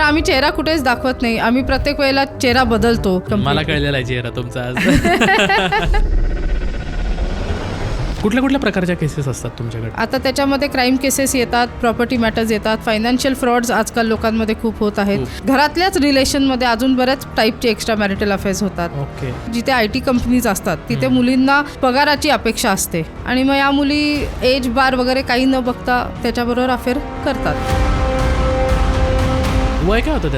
आम्ही चेहरा कुठेच दाखवत नाही, आम्ही प्रत्येक वेळेला चेहरा बदलतो. मला कळलेला आहे चेहरा तुमचा आज. कुठल्या कुठल्या प्रकारच्या केसेस असतात तुमच्याकडे? आता त्याच्यामध्ये क्राईम केसेस येतात, प्रॉपर्टी मॅटर्स येतात, फायनान्शियल फ्रॉड्स आजकाल लोकांमध्ये खूप होत आहेत. घरातल्याच रिलेशनमध्ये अजून बऱ्याच टाईपचे एक्स्ट्रा मॅरिटल अफेअर्स होतात. ओके. जिथे IT कंपनीज असतात तिथे मुलींना पगाराची अपेक्षा असते आणि मग या मुली एज बार वगैरे काही न बघता त्याच्याबरोबर अफेअर करतात. वय काय होतं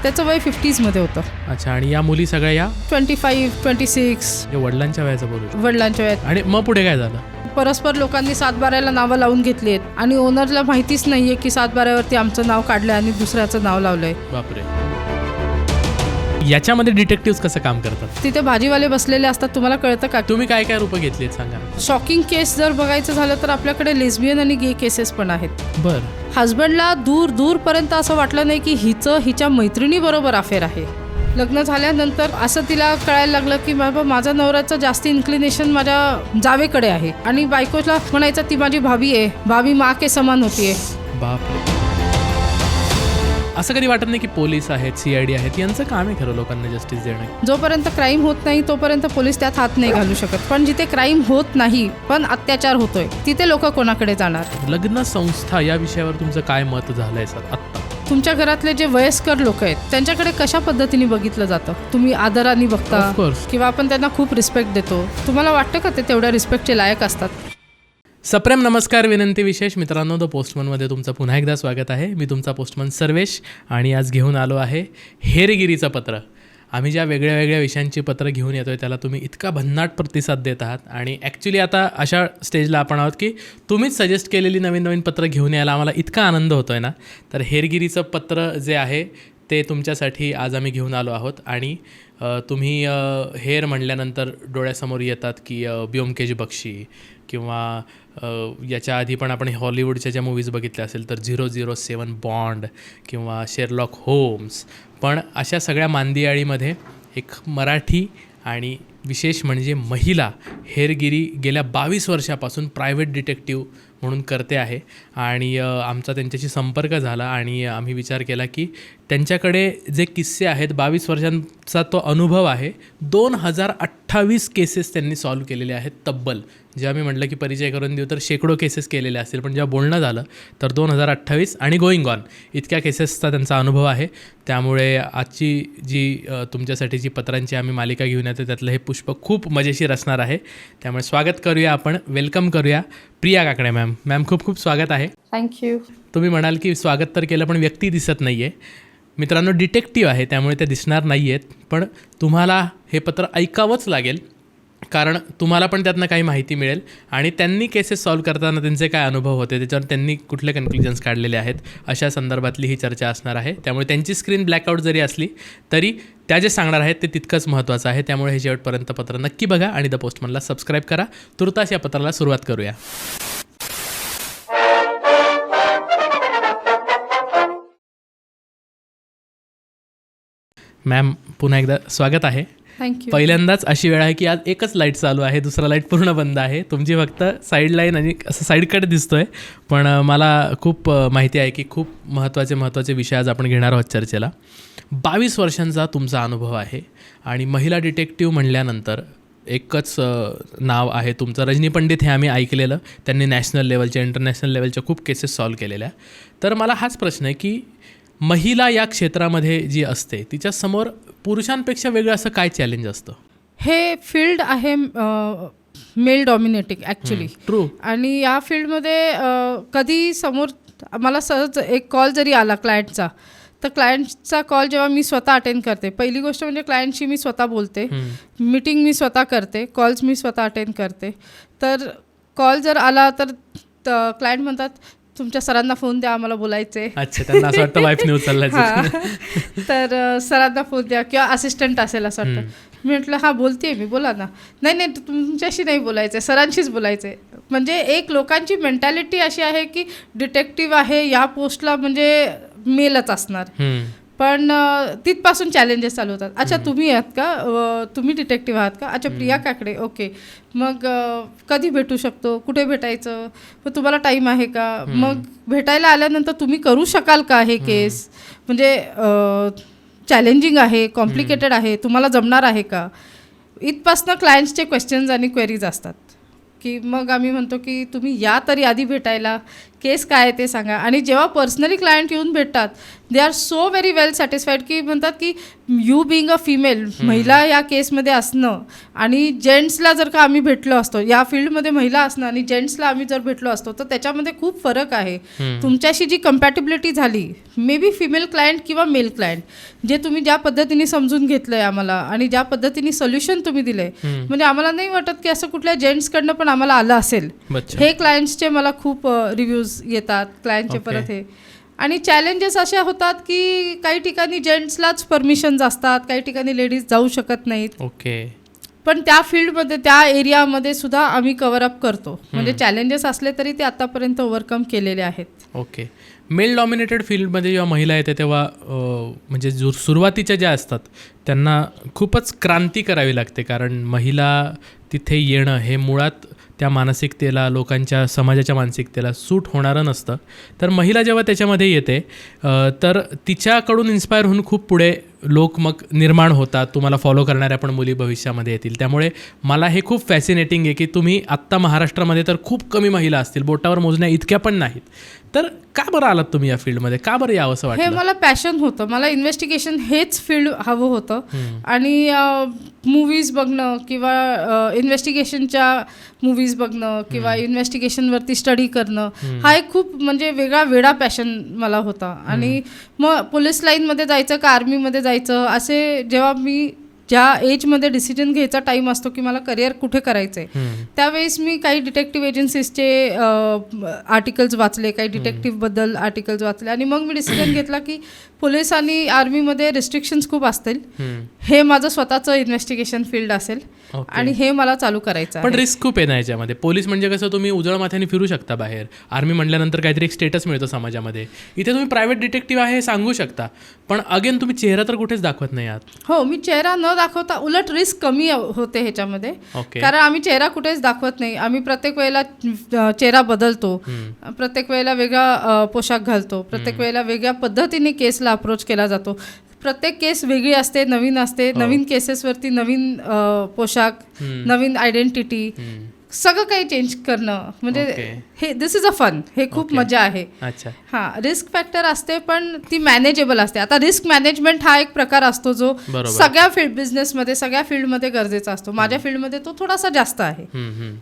त्याचं वय 50s मध्ये होतं. अच्छा. आणि या मुली सगळ्या या 25, 26 वडिलांच्या वयाचं बोलू? वडिलांच्या वयात. आणि मग पुढे काय झालं? परस्पर लोकांनी 7/12ला नावं लावून घेतली आहेत आणि ओनरला माहितीच नाहीये की 7/12वरती आमचं नाव काढलंय आणि दुसऱ्याचं नाव लावलंय. बापरे. याच्यामध्ये डिटेक्टिव्ह कसं काम करतात? तिथे भाजीवाले बसलेले असतात. तुम्हाला कळतं का? तुम्ही काय काय रूपं घेतलीत सांगा. शॉकिंग केस जर बघायचं झालं तर आपल्याकडे लेस्बियन आणि गे केसेस पण आहेत. बर. हजबंडला दूरपर्यंत असं वाटलं नाही की हिच्या मैत्रिणीबरोबर अफेअर आहे. लग्न झाल्यानंतर असं तिला कळायला लागलं की बाबा माझा नवऱ्याचं जास्त इन्क्लिनेशन माझ्या जावेकडे आहे आणि बायकोला म्हणायचं ती माझी भाभी आहे, भाभी माँ के समान होतीये. बापरे. असं कधी वाटत नाही की पोलीस आहेत, CID आहेत, यांचं काम आहे खरं लोकांना जस्टिस देणे? जोपर्यंत क्राईम होत नाही तोपर्यंत पोलीस त्यात हात नाही घालू शकत, पण जिथे क्राईम होत नाही पण अत्याचार होतोय तिथे लोक कोणाकडे जाणार? लग्न संस्था या विषयावर तुमचं काय मत झालंय सर आत्ता? तुमच्या घरातले जे वयस्कर लोक आहेत त्यांच्याकडे कशा पद्धतीने बघितलं जातं? तुम्ही आदराने बघता किंवा आपण त्यांना खूप रिस्पेक्ट देतो. तुम्हाला वाटतं का ते तेवढ्या रिस्पेक्टचे लायक असतात? सप्रेम नमस्कार, विनंती विशेष. मित्रांनो, द पोस्टमनमध्ये तुमचं पुन्हा एकदा स्वागत आहे. मी तुमचा पोस्टमन सर्वेश आणि आज घेऊन आलो आहे हेरगिरीचं पत्र. आम्ही ज्या वेगळ्या वेगळ्या विषयांची पत्र घेऊन येतो आहे त्याला तुम्ही इतका भन्नाट प्रतिसाद देत आहात आणि ॲक्च्युली आता अशा स्टेजला आपण आहोत की तुम्हीच सजेस्ट केलेली नवीन नवीन पत्र घेऊन यायला आम्हाला इतका आनंद होतो आहे ना. तर हेरगिरीचं पत्र जे आहे ते तुमच्यासाठी आज आम्ही घेऊन आलो आहोत. आणि तुम्ही हेर म्हणल्यानंतर डोळ्यासमोर येतात की ब्योमकेश बक्षी किंवा याच्या आधी पण आपण हॉलिवूडच्या ज्या मूवीज बघितल्या असेल तर 007 बॉन्ड किंवा शेरलॉक होम्स. पण अशा सगळ्या मांदियाळीमध्ये एक मराठी आणि विशेष म्हणजे महिला हेरगिरी गेल्या 22 वर्षापासून प्रायव्हेट डिटेक्टिव्ह म्हणून करते आहे. आणि आमचा त्यांच्याशी संपर्क झाला आणि आम्ही विचार केला की त्यांच्याकडे जे किस्से आहेत, 22 वर्षांचा तो अनुभव आहे. 2028 केसेस त्यांनी सॉल्व्ह केलेले आहेत तब्बल. जे आम्ही म्हटलं की परिचय करून देऊ तर शेकडो केसेस केलेले असतील, पण जेव्हा बोलणं झालं तर 2028 आणि गोईंग ऑन इतक्या केसेसचा त्यांचा अनुभव आहे. त्यामुळे आजची जी तुमच्यासाठी जी पत्रांची आम्ही मालिका घेऊन येतो त्यातलं हे पुष्प खूप मजेशीर असणार आहे. त्यामुळे स्वागत करूया, आपण वेलकम करूया प्रिया काकडे मॅम. मॅम, खूप खूप स्वागत आहे. थँक्यू. तुम्ही म्हणाल की स्वागत तर केलं पण व्यक्ती दिसत नाही आहे. मित्रांनो, डिटेक्टिव्ह आहे त्यामुळे ते दिसणार नाही आहेत, पण तुम्हाला हे पत्र ऐकावंच लागेल कारण तुम्हाला पण त्यातनं काही माहिती मिळेल आणि त्यांनी केसेस सॉल्व्ह करताना त्यांचे काय अनुभव होते, त्याच्यावर त्यांनी कुठले कन्क्लुजन्स काढलेले आहेत, अशा संदर्भातली ही चर्चा असणार आहे. त्यामुळे त्यांची स्क्रीन ब्लॅकआउट जरी असली तरी त्या जे सांगणार आहेत ते तितकंच महत्त्वाचं आहे. त्यामुळे हे शेवटपर्यंत पत्र नक्की बघा आणि द पोस्टमनला सबस्क्राईब करा. तुर्तास या पत्राला सुरुवात करूया. मॅम, पुन्हा एकदा स्वागत आहे. थँक्यू. पहिल्यांदाच अशी वेळ आहे की आज एकच लाईट चालू आहे, दुसरा लाईट पूर्ण बंद आहे. तुमची फक्त साईड लाईन आणि असं साईडकडे दिसतोय. पण मला खूप माहिती आहे की खूप महत्त्वाचे विषय आज आपण घेणार आहोत चर्चेला. 22 वर्षांचा तुमचा अनुभव आहे आणि महिला डिटेक्टिव्ह म्हणल्यानंतर एकच नाव आहे तुमचं, रजनी पंडित. हे आम्ही ऐकलेलं. त्यांनी नॅशनल लेवलच्या, इंटरनॅशनल लेवलच्या खूप केसेस सॉल्व्ह केलेल्या. तर मला हाच प्रश्न आहे की महिला या क्षेत्रामध्ये जी असते तिच्यासमोर पुरुषांपेक्षा वेगळं असं काय चॅलेंज असतं? हे फील्ड आहे मेल डॉमिनेटिंग ॲक्च्युली. ट्रू. आणि या फील्डमध्ये कधी समोर मला सहज एक कॉल जरी आला क्लायंटचा, तर क्लायंटचा कॉल जेव्हा मी स्वतः अटेंड करते, पहिली गोष्ट म्हणजे क्लायंटशी मी स्वतः बोलते, मीटिंग मी स्वतः करते, कॉल्स मी स्वतः अटेंड करते. तर कॉल जर आला तर क्लायंट म्हणतात तुमच्या सरांना फोन द्या, आम्हाला बोलायचं आहे. अच्छा, त्यांना असं वाटतं वाईफ न्यूज चाललाय. तर सरांना फोन द्या किंवा असिस्टंट असेल असं वाटतं. मी म्हटलं हां बोलते मी, बोला ना. नाही तुमच्याशी नाही बोलायचं आहे, सरांशीच बोलायचं आहे. म्हणजे एक लोकांची मेंटॅलिटी अशी आहे की डिटेक्टिव्ह आहे या पोस्टला म्हणजे मेलच असणार. पण तिथपासून चॅलेंजेस चालू होतात. अच्छा तुम्ही आहात का, तुम्ही डिटेक्टिव्ह आहात का, अच्छा प्रिया काकडे, ओके, मग कधी भेटू शकतो, कुठे भेटायचं, मग तुम्हाला टाईम आहे का, मग भेटायला आल्यानंतर तुम्ही करू शकाल का हे केस, म्हणजे चॅलेंजिंग आहे, कॉम्प्लिकेटेड आहे, तुम्हाला जमणार आहे का, इथपासनं क्लायंट्सचे क्वेश्चन्स आणि क्वेरीज असतात. की मग आम्ही म्हणतो की तुम्ही या तरी आधी भेटायला, केस काय आहे ते सांगा. आणि जेव्हा पर्सनली क्लायंट येऊन भेटतात, they are so very well satisfied, की म्हणतात की यू बिंग अ फिमेल, महिला या केसमध्ये असणं आणि जेंट्सला जर का आम्ही भेटलो असतो, या फील्डमध्ये महिला असणं आणि जेंट्सला आम्ही जर भेटलो असतो, तर त्याच्यामध्ये खूप फरक आहे. तुमच्याशी जी कम्पॅटिबिलिटी झाली, मे बी फिमेल क्लायंट किंवा मेल क्लायंट, जे तुम्ही ज्या पद्धतीने समजून घेतलंय आम्हाला आणि ज्या पद्धतीने सोल्युशन तुम्ही दिलंय, म्हणजे आम्हाला नाही वाटत की असं कुठल्या जेंट्सकडनं पण आम्हाला आलं असेल. हे क्लायंट्सचे मला खूप रिव्ह्यूज येतात क्लायंटचे परत हे. आणि चॅलेंजेस अशा होतात की काही ठिकाणी जेंट्सलाच परमिशन्स असतात, काही ठिकाणी लेडीज जाऊ शकत नाहीत. ओके. पण त्या फील्डमध्ये, त्या एरियामध्ये सुद्धा आम्ही कव्हर अप करतो. म्हणजे चॅलेंजेस असले तरी ते आतापर्यंत ओव्हरकम केलेले आहेत. ओके. मेल डॉमिनेटेड फील्डमध्ये जेव्हा महिला येते तेव्हा म्हणजे सुरुवातीच्या ज्या असतात त्यांना खूपच क्रांती करावी लागते, कारण महिला तिथे येणं हे मुळात त्या मानसिकतेला, लोकांच्या समाजाच्या मानसिकतेला सूट होणारं नसतं. तर महिला जेव्हा त्याच्यामध्ये येते तर तिच्याकडून इन्स्पायर होऊन खूप पुढे लोक मग निर्माण होतात. तुम्हाला फॉलो करणाऱ्या पण मुली भविष्यामध्ये येतील. त्यामुळे मला हे खूप फॅसिनेटिंग आहे की तुम्ही आत्ता महाराष्ट्रामध्ये तर खूप कमी महिला असतील, बोटावर मोजण्या इतक्या पण नाहीत. तर का बरं आलात तुम्ही या फील्डमध्ये, का बरं यावं असं वाटलं? हे मला पॅशन होतं, मला इन्व्हेस्टिगेशन हेच फील्ड हवं होतं. आणि मूवीज बघणं किंवा इन्व्हेस्टिगेशनच्या मूवीज बघणं किंवा इन्व्हेस्टिगेशनवरती स्टडी करणं, हा एक खूप म्हणजे वेगळा पॅशन मला होता. आणि मग पोलीस लाईनमध्ये जायचं का आर्मीमध्ये जायचं, असे जेव्हा मी ज्या एजमध्ये डिसिजन घ्यायचा टाईम असतो की मला करिअर कुठे करायचं आहे, त्यावेळेस मी काही डिटेक्टिव्ह एजन्सीजचे आर्टिकल्स वाचले, काही डिटेक्टिव्हबद्दल आर्टिकल्स वाचले आणि मग मी डिसिजन घेतला की पोलीस आणि आर्मीमध्ये रिस्ट्रिक्शन्स खूप असतील, हे माझं स्वतःचं इन्व्हेस्टिगेशन फील्ड असेल आणि हे मला चालू करायचं. पण रिस्क खूप आहे ना याच्यामध्ये. पोलीस म्हणजे कसं तुम्ही उजळ माथ्याने फिरू शकता बाहेर, आर्मी म्हटल्यानंतर काहीतरी एक स्टेटस मिळतो समाजामध्ये. इथे तुम्ही प्रायव्हेट डिटेक्टिव्ह आहे हे सांगू शकता, पण अगेन तुम्ही चेहरा तर कुठेच दाखवत नाही आहात. हो, मी चेहरा न दाखवता उलट रिस्क कमी होते ह्याच्यामध्ये, कारण आम्ही चेहरा कुठेच दाखवत नाही. आम्ही प्रत्येक वेळेला चेहरा बदलतो, प्रत्येक वेळेला वेगळा पोशाख घालतो, प्रत्येक वेळेला वेगळ्या पद्धतीने केसला अप्रोच केला जातो. प्रत्येक केस वेगळी असते, नवीन असते. नवीन केसेसवरती नवीन पोशाख, नवीन आयडेंटिटी, सगळं काही चेंज करणं, म्हणजे हे दिस इज अ फन, हे खूप मजा आहे. हां, रिस्क फॅक्टर असते पण ती मॅनेजेबल असते. आता रिस्क मॅनेजमेंट हा एक प्रकार असतो जो सगळ्या बिझनेसमध्ये, सगळ्या फील्डमध्ये गरजेचा असतो. माझ्या फील्डमध्ये तो थोडासा जास्त आहे,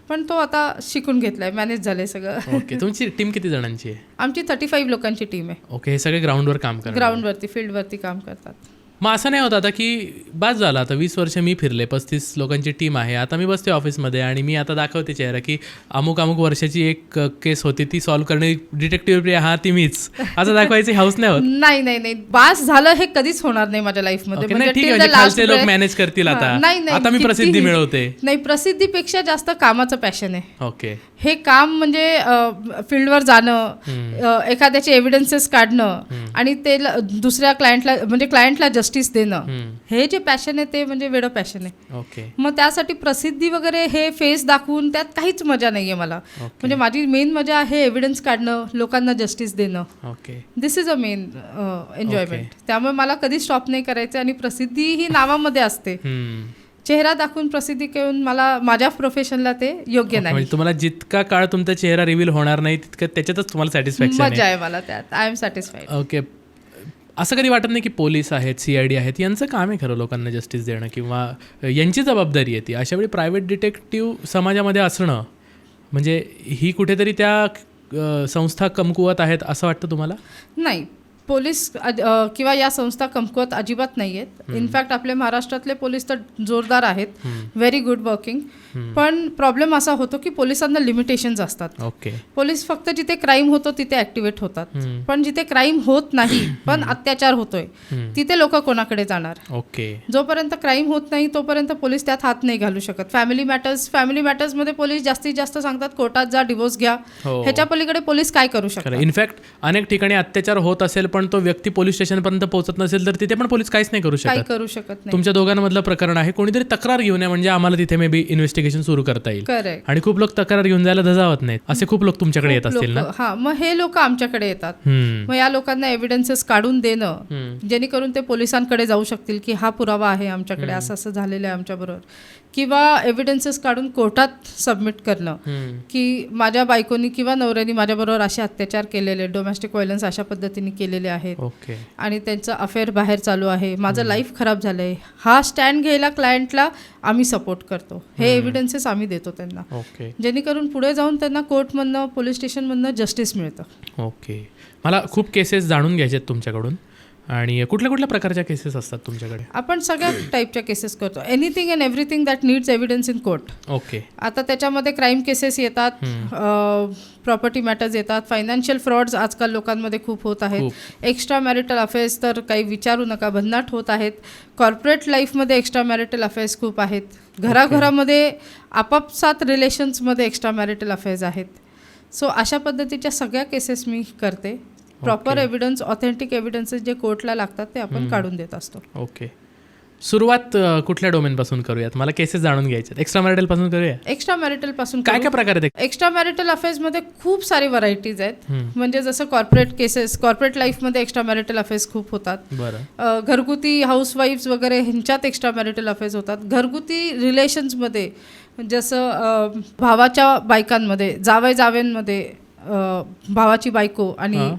पण तो आता शिकून घेतलाय, मॅनेज झालंय सगळं. ओके. तुमची टीम किती जणांची आहे? आमची 35 लोकांची टीम आहे. ओके. हे सगळे ग्राउंडवर काम करतात? ग्राउंडवरती, फील्डवरती काम करतात. मग असं नाही होत आता की बास झालं, आता 20 वर्ष मी फिरले, 35 लोकांची टीम आहे, आता मी बसते ऑफिसमध्ये आणि मी आता दाखवते चेहरा की अमुक वर्षाची एक केस होती, ती सॉल्व्ह करणे डिटेक्टिव्ह प्रिया, हा ती मीच, असं दाखवायची हाऊस नाही होत? नाही, बास झालं हे कधीच होणार नाही माझ्या लाईफमध्ये. खालचे लोक मॅनेज करतील. आता मी प्रसिद्धी मिळवते. नाही, प्रसिद्धीपेक्षा जास्त कामाचं पॅशन आहे. ओके. हे काम म्हणजे फील्डवर जाणं, एखाद्याचे एव्हिडन्सेस काढणं आणि ते दुसऱ्या क्लायंटला जस्टिस देणं, हे जे पॅशन आहे ते म्हणजे वेडं पॅशन आहे. ओके. मग त्यासाठी प्रसिद्धी वगैरे हे फेस दाखवून त्यात काहीच मजा नाहीये मला. म्हणजे माझी मेन मजा आहे एव्हिडन्स काढणं, लोकांना जस्टिस देणं. Okay. This is a main enjoyment. त्यामुळे मला कधी स्टॉप नाही करायचं. आणि प्रसिद्धी ही नावामध्ये असते, चेहरा दाखवून प्रसिद्धी घेऊन मला माझ्या प्रोफेशनला ते योग्य नाही. तुम्हाला जितका काळ तुमचा चेहरा रिव्हील होणार नाही तितकं त्याच्यातच तुम्हाला सॅटिस्फॅक्शन मजा आहे मला त्यात. I am satisfied. ओके. असं कधी वाटत नाही की पोलीस आहेत, CID आहेत, यांचं काम आहे खरं लोकांना जस्टिस देणं किंवा यांची जबाबदारी आहे ती, अशावेळी प्रायव्हेट डिटेक्टिव्ह समाजामध्ये असणं म्हणजे ही कुठेतरी त्या संस्था कमकुवत आहेत असं वाटतं तुम्हाला? नाही, पोलीस किंवा या संस्था कमकुवत अजिबात नाही आहेत. इनफॅक्ट आपले महाराष्ट्रातले पोलीस तर जोरदार आहेत, व्हेरी गुड वर्किंग. पण प्रॉब्लेम असा होतो की पोलिसांना लिमिटेशन्स असतात. ओके. पोलीस फक्त जिथे क्राईम होतो तिथे ऍक्टिव्हेट होतात, पण जिथे क्राईम होत नाही पण अत्याचार होतोय तिथे लोक कोणाकडे जाणार? ओके. जोपर्यंत क्राईम होत नाही तोपर्यंत पोलीस त्यात हात नाही घालू शकत. फॅमिली मॅटर्स मध्ये पोलीस जास्तीत जास्त सांगतात कोर्टात जा, डिवोर्स घ्या, ह्याच्या पलीकडे पोलीस काय करू शकतात? इनफॅक्ट अनेक ठिकाणी अत्याचार होत असेल पण तो व्यक्ती पोलीस स्टेशनपर्यंत पोहोचत नसेल तर तिथे पण पोलीस काहीच नाही करू काही शकत. करू शकत नाही. तुमच्या दोघांमधलं प्रकरण आहे, कोणीतरी तक्रार घेऊन या म्हणजे आम्हाला तिथे मे बी इन्व्हेस्टिगेशन सुरू करता येईल. करेक्ट. आणि खूप लोक तक्रार घेऊन जायला धजावत नाहीत, असे खूप लोक तुमच्याकडे येत असतील ना. हा, मग हे लोक आमच्याकडे येतात. मग या लोकांना एव्हिडन्सेस काढून देणं जेणेकरून ते पोलिसांकडे जाऊ शकतील की हा पुरावा आहे आमच्याकडे, असं असं झालेलं आहे आमच्याबरोबर, किंवा एव्हिडन्सेस काढून कोर्टात सबमिट करणं की माझ्या बायकोनी किंवा नवऱ्यानी माझ्याबरोबर असे अत्याचार केलेले, डोमेस्टिक व्हायलन्स अशा पद्धतीने केलेले आहेत ओके. आणि त्यांचं अफेअर बाहेर चालू आहे, माझं लाईफ खराब झालंय, हा स्टँड घ्यायला क्लायंटला आम्ही सपोर्ट करतो. हे एव्हिडन्सेस आम्ही देतो त्यांना, ओके. जेणेकरून पुढे जाऊन त्यांना कोर्टमधनं पोलीस स्टेशनमधनं जस्टिस मिळतं. ओके. मला खूप केसेस जाणून घ्यायचे आहेत तुमच्याकडून. आणि कुठल्या कुठल्या प्रकारच्या केसेस असतात तुमच्याकडे? आपण सगळ्या टाईपच्या केसेस करतो, anything and everything that needs evidence in court. Okay. आता त्याच्यामध्ये क्राईम केसेस येतात, प्रॉपर्टी मॅटर्स येतात, फायनान्शियल फ्रॉड्स आजकाल लोकांमध्ये खूप होत आहेत, एक्स्ट्रा मॅरिटल अफेअर्स तर काही विचारू नका, भन्नाट होत आहेत. कॉर्पोरेट लाईफमध्ये एक्स्ट्रा मॅरिटल अफेअर्स खूप आहेत, घराघरामध्ये आपापसात रिलेशन्समध्ये एक्स्ट्रा मॅरिटल अफेअर्स आहेत. सो अशा पद्धतीच्या सगळ्या केसेस मी करते. प्रॉपर एव्हिडन्स, ऑथेंटिक एव्हिडन्सेस जे कोर्टला लागतात ते आपण काढून देत असतो. ओके. सुरुवात कुठल्या डोमेनपासून करूयात? मला केसेस जाणून घ्यायचे. एक्स्ट्रा मॅरिटल पासून करूया. एक्स्ट्रा मॅरिटल पासून काय काय प्रकार आहेत? एक्स्ट्रा मॅरिटल अफेअर्समध्ये खूप सारी व्हरायटीज आहेत. म्हणजे जसं कॉर्पोरेट केसेस, कॉर्पोरेट लाईफमध्ये एक्स्ट्रा मॅरिटल अफेअर्स खूप होतात. बरं. घरगुती हाऊसवाईफ्स वगैरे ह्यांच्यात एक्स्ट्रा मॅरिटल अफेअर्स होतात. घरगुती रिलेशन्समध्ये जसं भावाच्या बायकांमध्ये, जावयांमध्ये भावाची बायको आणि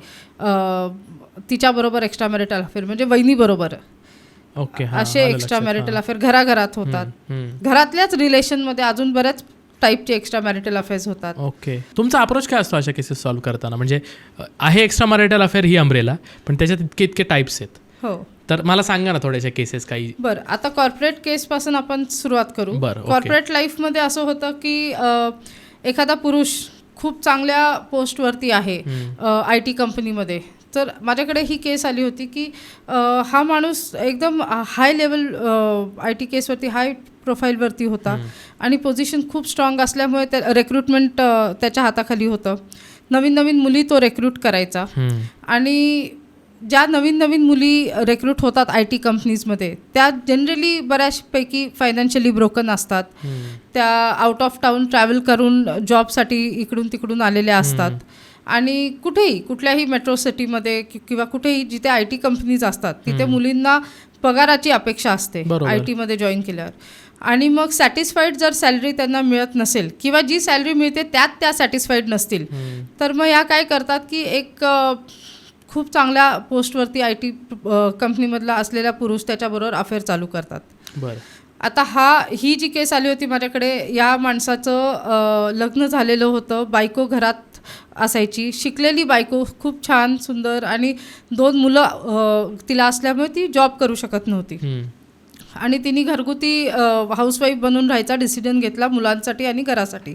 तिच्याबरोबर एक्स्ट्रा मॅरिटल अफेअर म्हणजे वहिनीबरोबर, ओके, असे एक्स्ट्रा मॅरिटल अफेअर घराघरात होतात. घरातल्याच रिलेशनमध्ये अजून बऱ्याच टाईपचे एक्स्ट्रा मॅरिटल अफेअर्स होतात. ओके. तुमचा अप्रोच काय असतो अशा केसेस सॉल्व्ह करताना? म्हणजे आहे एक्स्ट्रा मॅरिटल अफेअर ही अम्ब्रेला, पण त्याच्यात इतके इतके टाईप्स आहेत. हो, तर मला सांगा ना थोड्याशा केसेस काही. बरं, आता कॉर्पोरेट केसपासून आपण सुरुवात करू. कॉर्पोरेट लाईफमध्ये असं होतं की एखादा पुरुष खूप चांगल्या पोस्टवरती आहे IT कंपनीमध्ये. तर माझ्याकडे ही केस आली होती की हा माणूस एकदम हाय लेवल IT केसवरती, हाय प्रोफाईलवरती होता आणि पोझिशन खूप स्ट्रॉंग असल्यामुळे त्या रिक्रुटमेंट त्याच्या हाताखाली होतं. नवीन नवीन मुली तो रिक्रूट करायचा आणि ज्या नवीन नवीन मुली रिक्रूट होतात IT कंपनीजमध्ये त्या जनरली बऱ्याचपैकी फायनान्शियली ब्रोकन असतात. त्या आउट ऑफ टाऊन ट्रॅव्हल करून जॉबसाठी इकडून तिकडून आलेल्या असतात आणि कुठेही कुठल्याही मेट्रो सिटीमध्ये किंवा कुठेही जिथे IT कंपनीज असतात तिथे मुलींना पगाराची अपेक्षा असते IT मध्ये जॉईन केल्यावर. आणि मग सॅटिस्फाईड जर सॅलरी त्यांना मिळत नसेल किंवा जी सॅलरी मिळते त्यात त्या सॅटिस्फाईड नसतील तर मग या काय करतात की एक खूप चांगल्या पोस्टवरती IT कंपनीमधला असलेला पुरुष त्याच्याबरोबर अफेअर चालू करतात. बरं. आता ही जी केस आली होती माझ्याकडे, या माणसाचं लग्न झालेलं होतं, बायको घरात असायची, शिकलेली बायको, खूप छान सुंदर, आणि 2 मुलं तिला असल्यामुळे ती जॉब करू शकत नव्हती आणि तिने घरगुती हाऊसवाईफ बनून राहायचा डिसिजन घेतला मुलांसाठी आणि घरासाठी.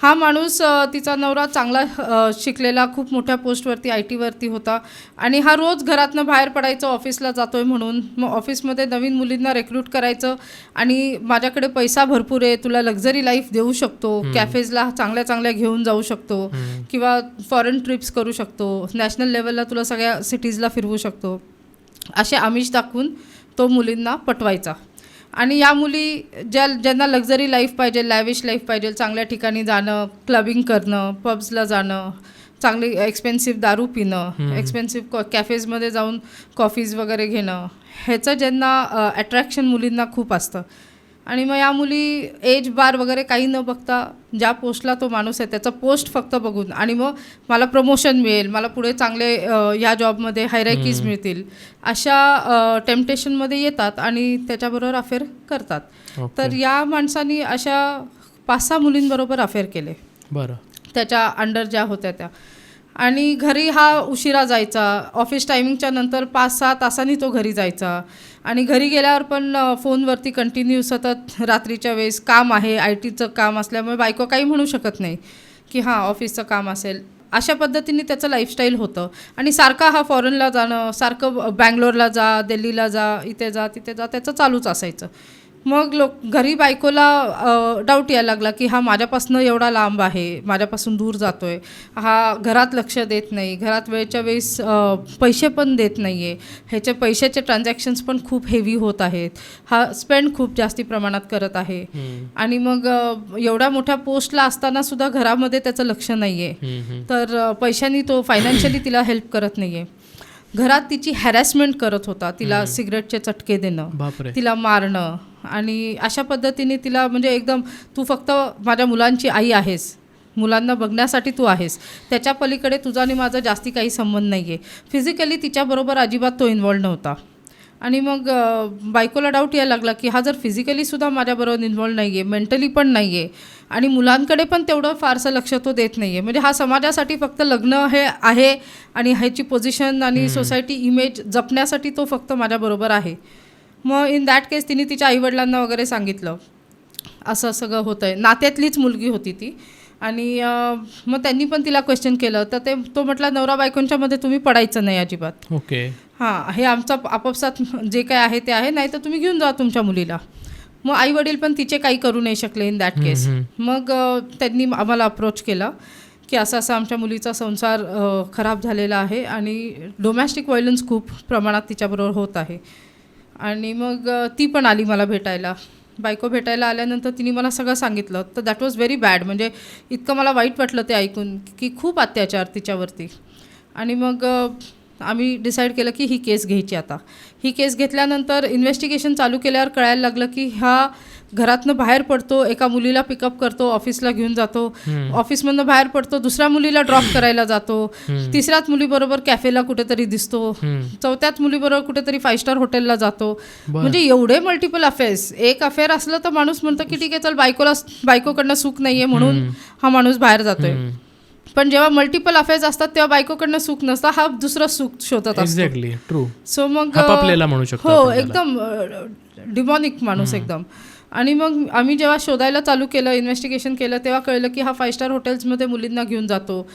हा माणूस, तिचा नवरा चांगला शिकलेला, खूप मोठ्या पोस्टवरती IT वरती होता आणि हा रोज घरातनं बाहेर पडायचं ऑफिसला जातोय म्हणून. मग ऑफिसमध्ये नवीन मुलींना रिक्रूट करायचं आणि माझ्याकडे पैसा भरपूर आहे, तुला लक्झरी लाईफ देऊ शकतो, कॅफेजला चांगल्या चांगल्या घेऊन जाऊ शकतो किंवा फॉरेन ट्रिप्स करू शकतो, नॅशनल लेवलला तुला सगळ्या सिटीजला फिरवू शकतो, असे आमिष दाखवून तो मुलींना पटवायचा. आणि या मुली ज्यांना लक्झरी लाईफ पाहिजे, लॅविश लाईफ पाहिजे, चांगल्या ठिकाणी जाणं, क्लबिंग करणं, पब्सला जाणं, चांगली एक्सपेन्सिव्ह दारू पिणं, एक्सपेन्सिव्ह कॅफेजमध्ये जाऊन कॉफीज वगैरे घेणं, ह्याचं ज्यांना अट्रॅक्शन मुलींना खूप असतं. आणि मग या मुली एज बार वगैरे काही न बघता ज्या पोस्टला तो माणूस आहे त्याचा पोस्ट फक्त बघून, आणि मग मला प्रमोशन मिळेल, मला पुढे चांगले या जॉबमध्ये हायरायकीज मिळतील, अशा टेम्पटेशनमध्ये येतात आणि त्याच्याबरोबर अफेअर करतात. तर या माणसानी अशा 5-6 मुलींबरोबर अफेअर केले. बरं. त्याच्या अंडर ज्या होत्या त्या. आणि घरी हा उशिरा जायचा, ऑफिस टायमिंगच्या नंतर 5-6 तासांनी तो घरी जायचा आणि घरी गेल्यावर पण फोनवरती कंटिन्यू सतत रात्रीच्या वेळेस काम आहे, ITचं काम असल्यामुळे बायको काही म्हणू शकत नाही की हां ऑफिसचं काम असेल, अशा पद्धतीने त्याचं लाईफस्टाईल होतं. आणि सारखा हा फॉरेनला जाणं, सारखं बँगलोरला जा, दिल्लीला जा, इथे जा तिथे जा, त्याचं चालूच असायचं. मग घरी बायकोला डाऊट यायला लागला की हा माझ्यापासून एवढा लांब आहे, माझ्यापासून दूर जातोय, हा घरात लक्ष देत नाही, घरात वेळच्या वेळेस पैसे पण देत नाही आहे, ह्याचे पैशाचे ट्रान्झॅक्शन्स पण खूप हेवी होत आहेत, हा स्पेंड खूप जास्ती प्रमाणात करत आहे. आणि मग एवढ्या मोठ्या पोस्टला असताना सुद्धा घरामध्ये त्याचं लक्ष नाही आहे, तर पैशांनी तो फायनान्शियली तिला हेल्प करत नाही आहे. घरात तिची हॅरॅसमेंट करत होता, तिला सिगरेटचे चटके देणं, तिला मारणं, आणि अशा पद्धतीने तिला म्हणजे एकदम तू फक्त माझ्या मुलांची आई आहेस, मुलांना बघण्यासाठी तू आहेस, त्याच्या पलीकडे तुझा आणि माझा जास्ती काही संबंध नाही आहे. फिजिकली तिच्याबरोबर अजिबात तो इन्वॉल्व नव्हता. आणि मग बायकोला डाऊट यायला लागला की हा जर फिजिकलीसुद्धा माझ्याबरोबर इन्वॉल्व नाही आहे, मेंटली पण नाही आहे, आणि मुलांकडे पण तेवढं फारसं लक्ष तो देत नाही आहे, म्हणजे हा समाजासाठी फक्त लग्न हे आहे आणि ह्याची पोझिशन आणि सोसायटी इमेज जपण्यासाठी तो फक्त माझ्याबरोबर आहे. मग इन दॅट केस तिने तिच्या आईवडिलांना वगैरे सांगितलं असं सगळं होतं आहे. नात्यातलीच मुलगी होती ती. आणि मग त्यांनी पण तिला क्वेश्चन केलं, तर तो म्हटला नवरा बायकोंच्या मध्ये तुम्ही पडायचं नाही अजिबात. ओके, हां, हे आमचं आपापसात जे काय आहे ते आहे, नाही तर तुम्ही घेऊन जा तुमच्या मुलीला. मग आई वडील पण तिचे काही करू नाही शकले इन दॅट केस. मग त्यांनी आम्हाला अप्रोच केला की असं असं आमच्या मुलीचा संसार खराब झालेला आहे आणि डोमॅस्टिक व्हायलन्स खूप प्रमाणात तिच्याबरोबर होत आहे. आणि मग ती पण आली मला भेटायला. बायको भेटायला आल्यानंतर तिने मला सगळं सांगितलं. तर दॅट वॉज व्हेरी बॅड. म्हणजे इतकं मला वाईट वाटलं ते ऐकून की खूप अत्याचार तिच्यावरती. आणि मग आम्ही डिसाईड केलं की ही केस घ्यायची. आता ही केस घेतल्यानंतर इन्व्हेस्टिगेशन चालू केल्यावर कळायला लागलं की हा घरातनं बाहेर पडतो, एका मुलीला पिकअप करतो, ऑफिसला घेऊन जातो, ऑफिसमधनं बाहेर पडतो, दुसऱ्या मुलीला ड्रॉप करायला जातो, तिसऱ्याच मुलीबरोबर कॅफेला कुठेतरी दिसतो, चौथ्याच मुलीबरोबर कुठेतरी 5 स्टार हॉटेलला जातो. म्हणजे एवढे मल्टिपल अफेअर्स. एक अफेअर असलं तर माणूस म्हणतं की ठीक आहे चल बायकोकडनं सुख नाहीये म्हणून हा माणूस बाहेर जातोय. पण जेव्हा मल्टिपल अफेअर्स असतात तेव्हा बायकोकडनं सुख नसतं, हा दुसरं सुख शोधत असतो. सो मग हो, एकदम डिमॉनिक माणूस एकदम. आणि मग आम्ही जेव्हा शोधायला चालू केलं, इन्व्हेस्टिगेशन केलं, तेव्हा कळलं की हा 5 स्टार हॉटेल्समध्ये मुलींना घेऊन जातो,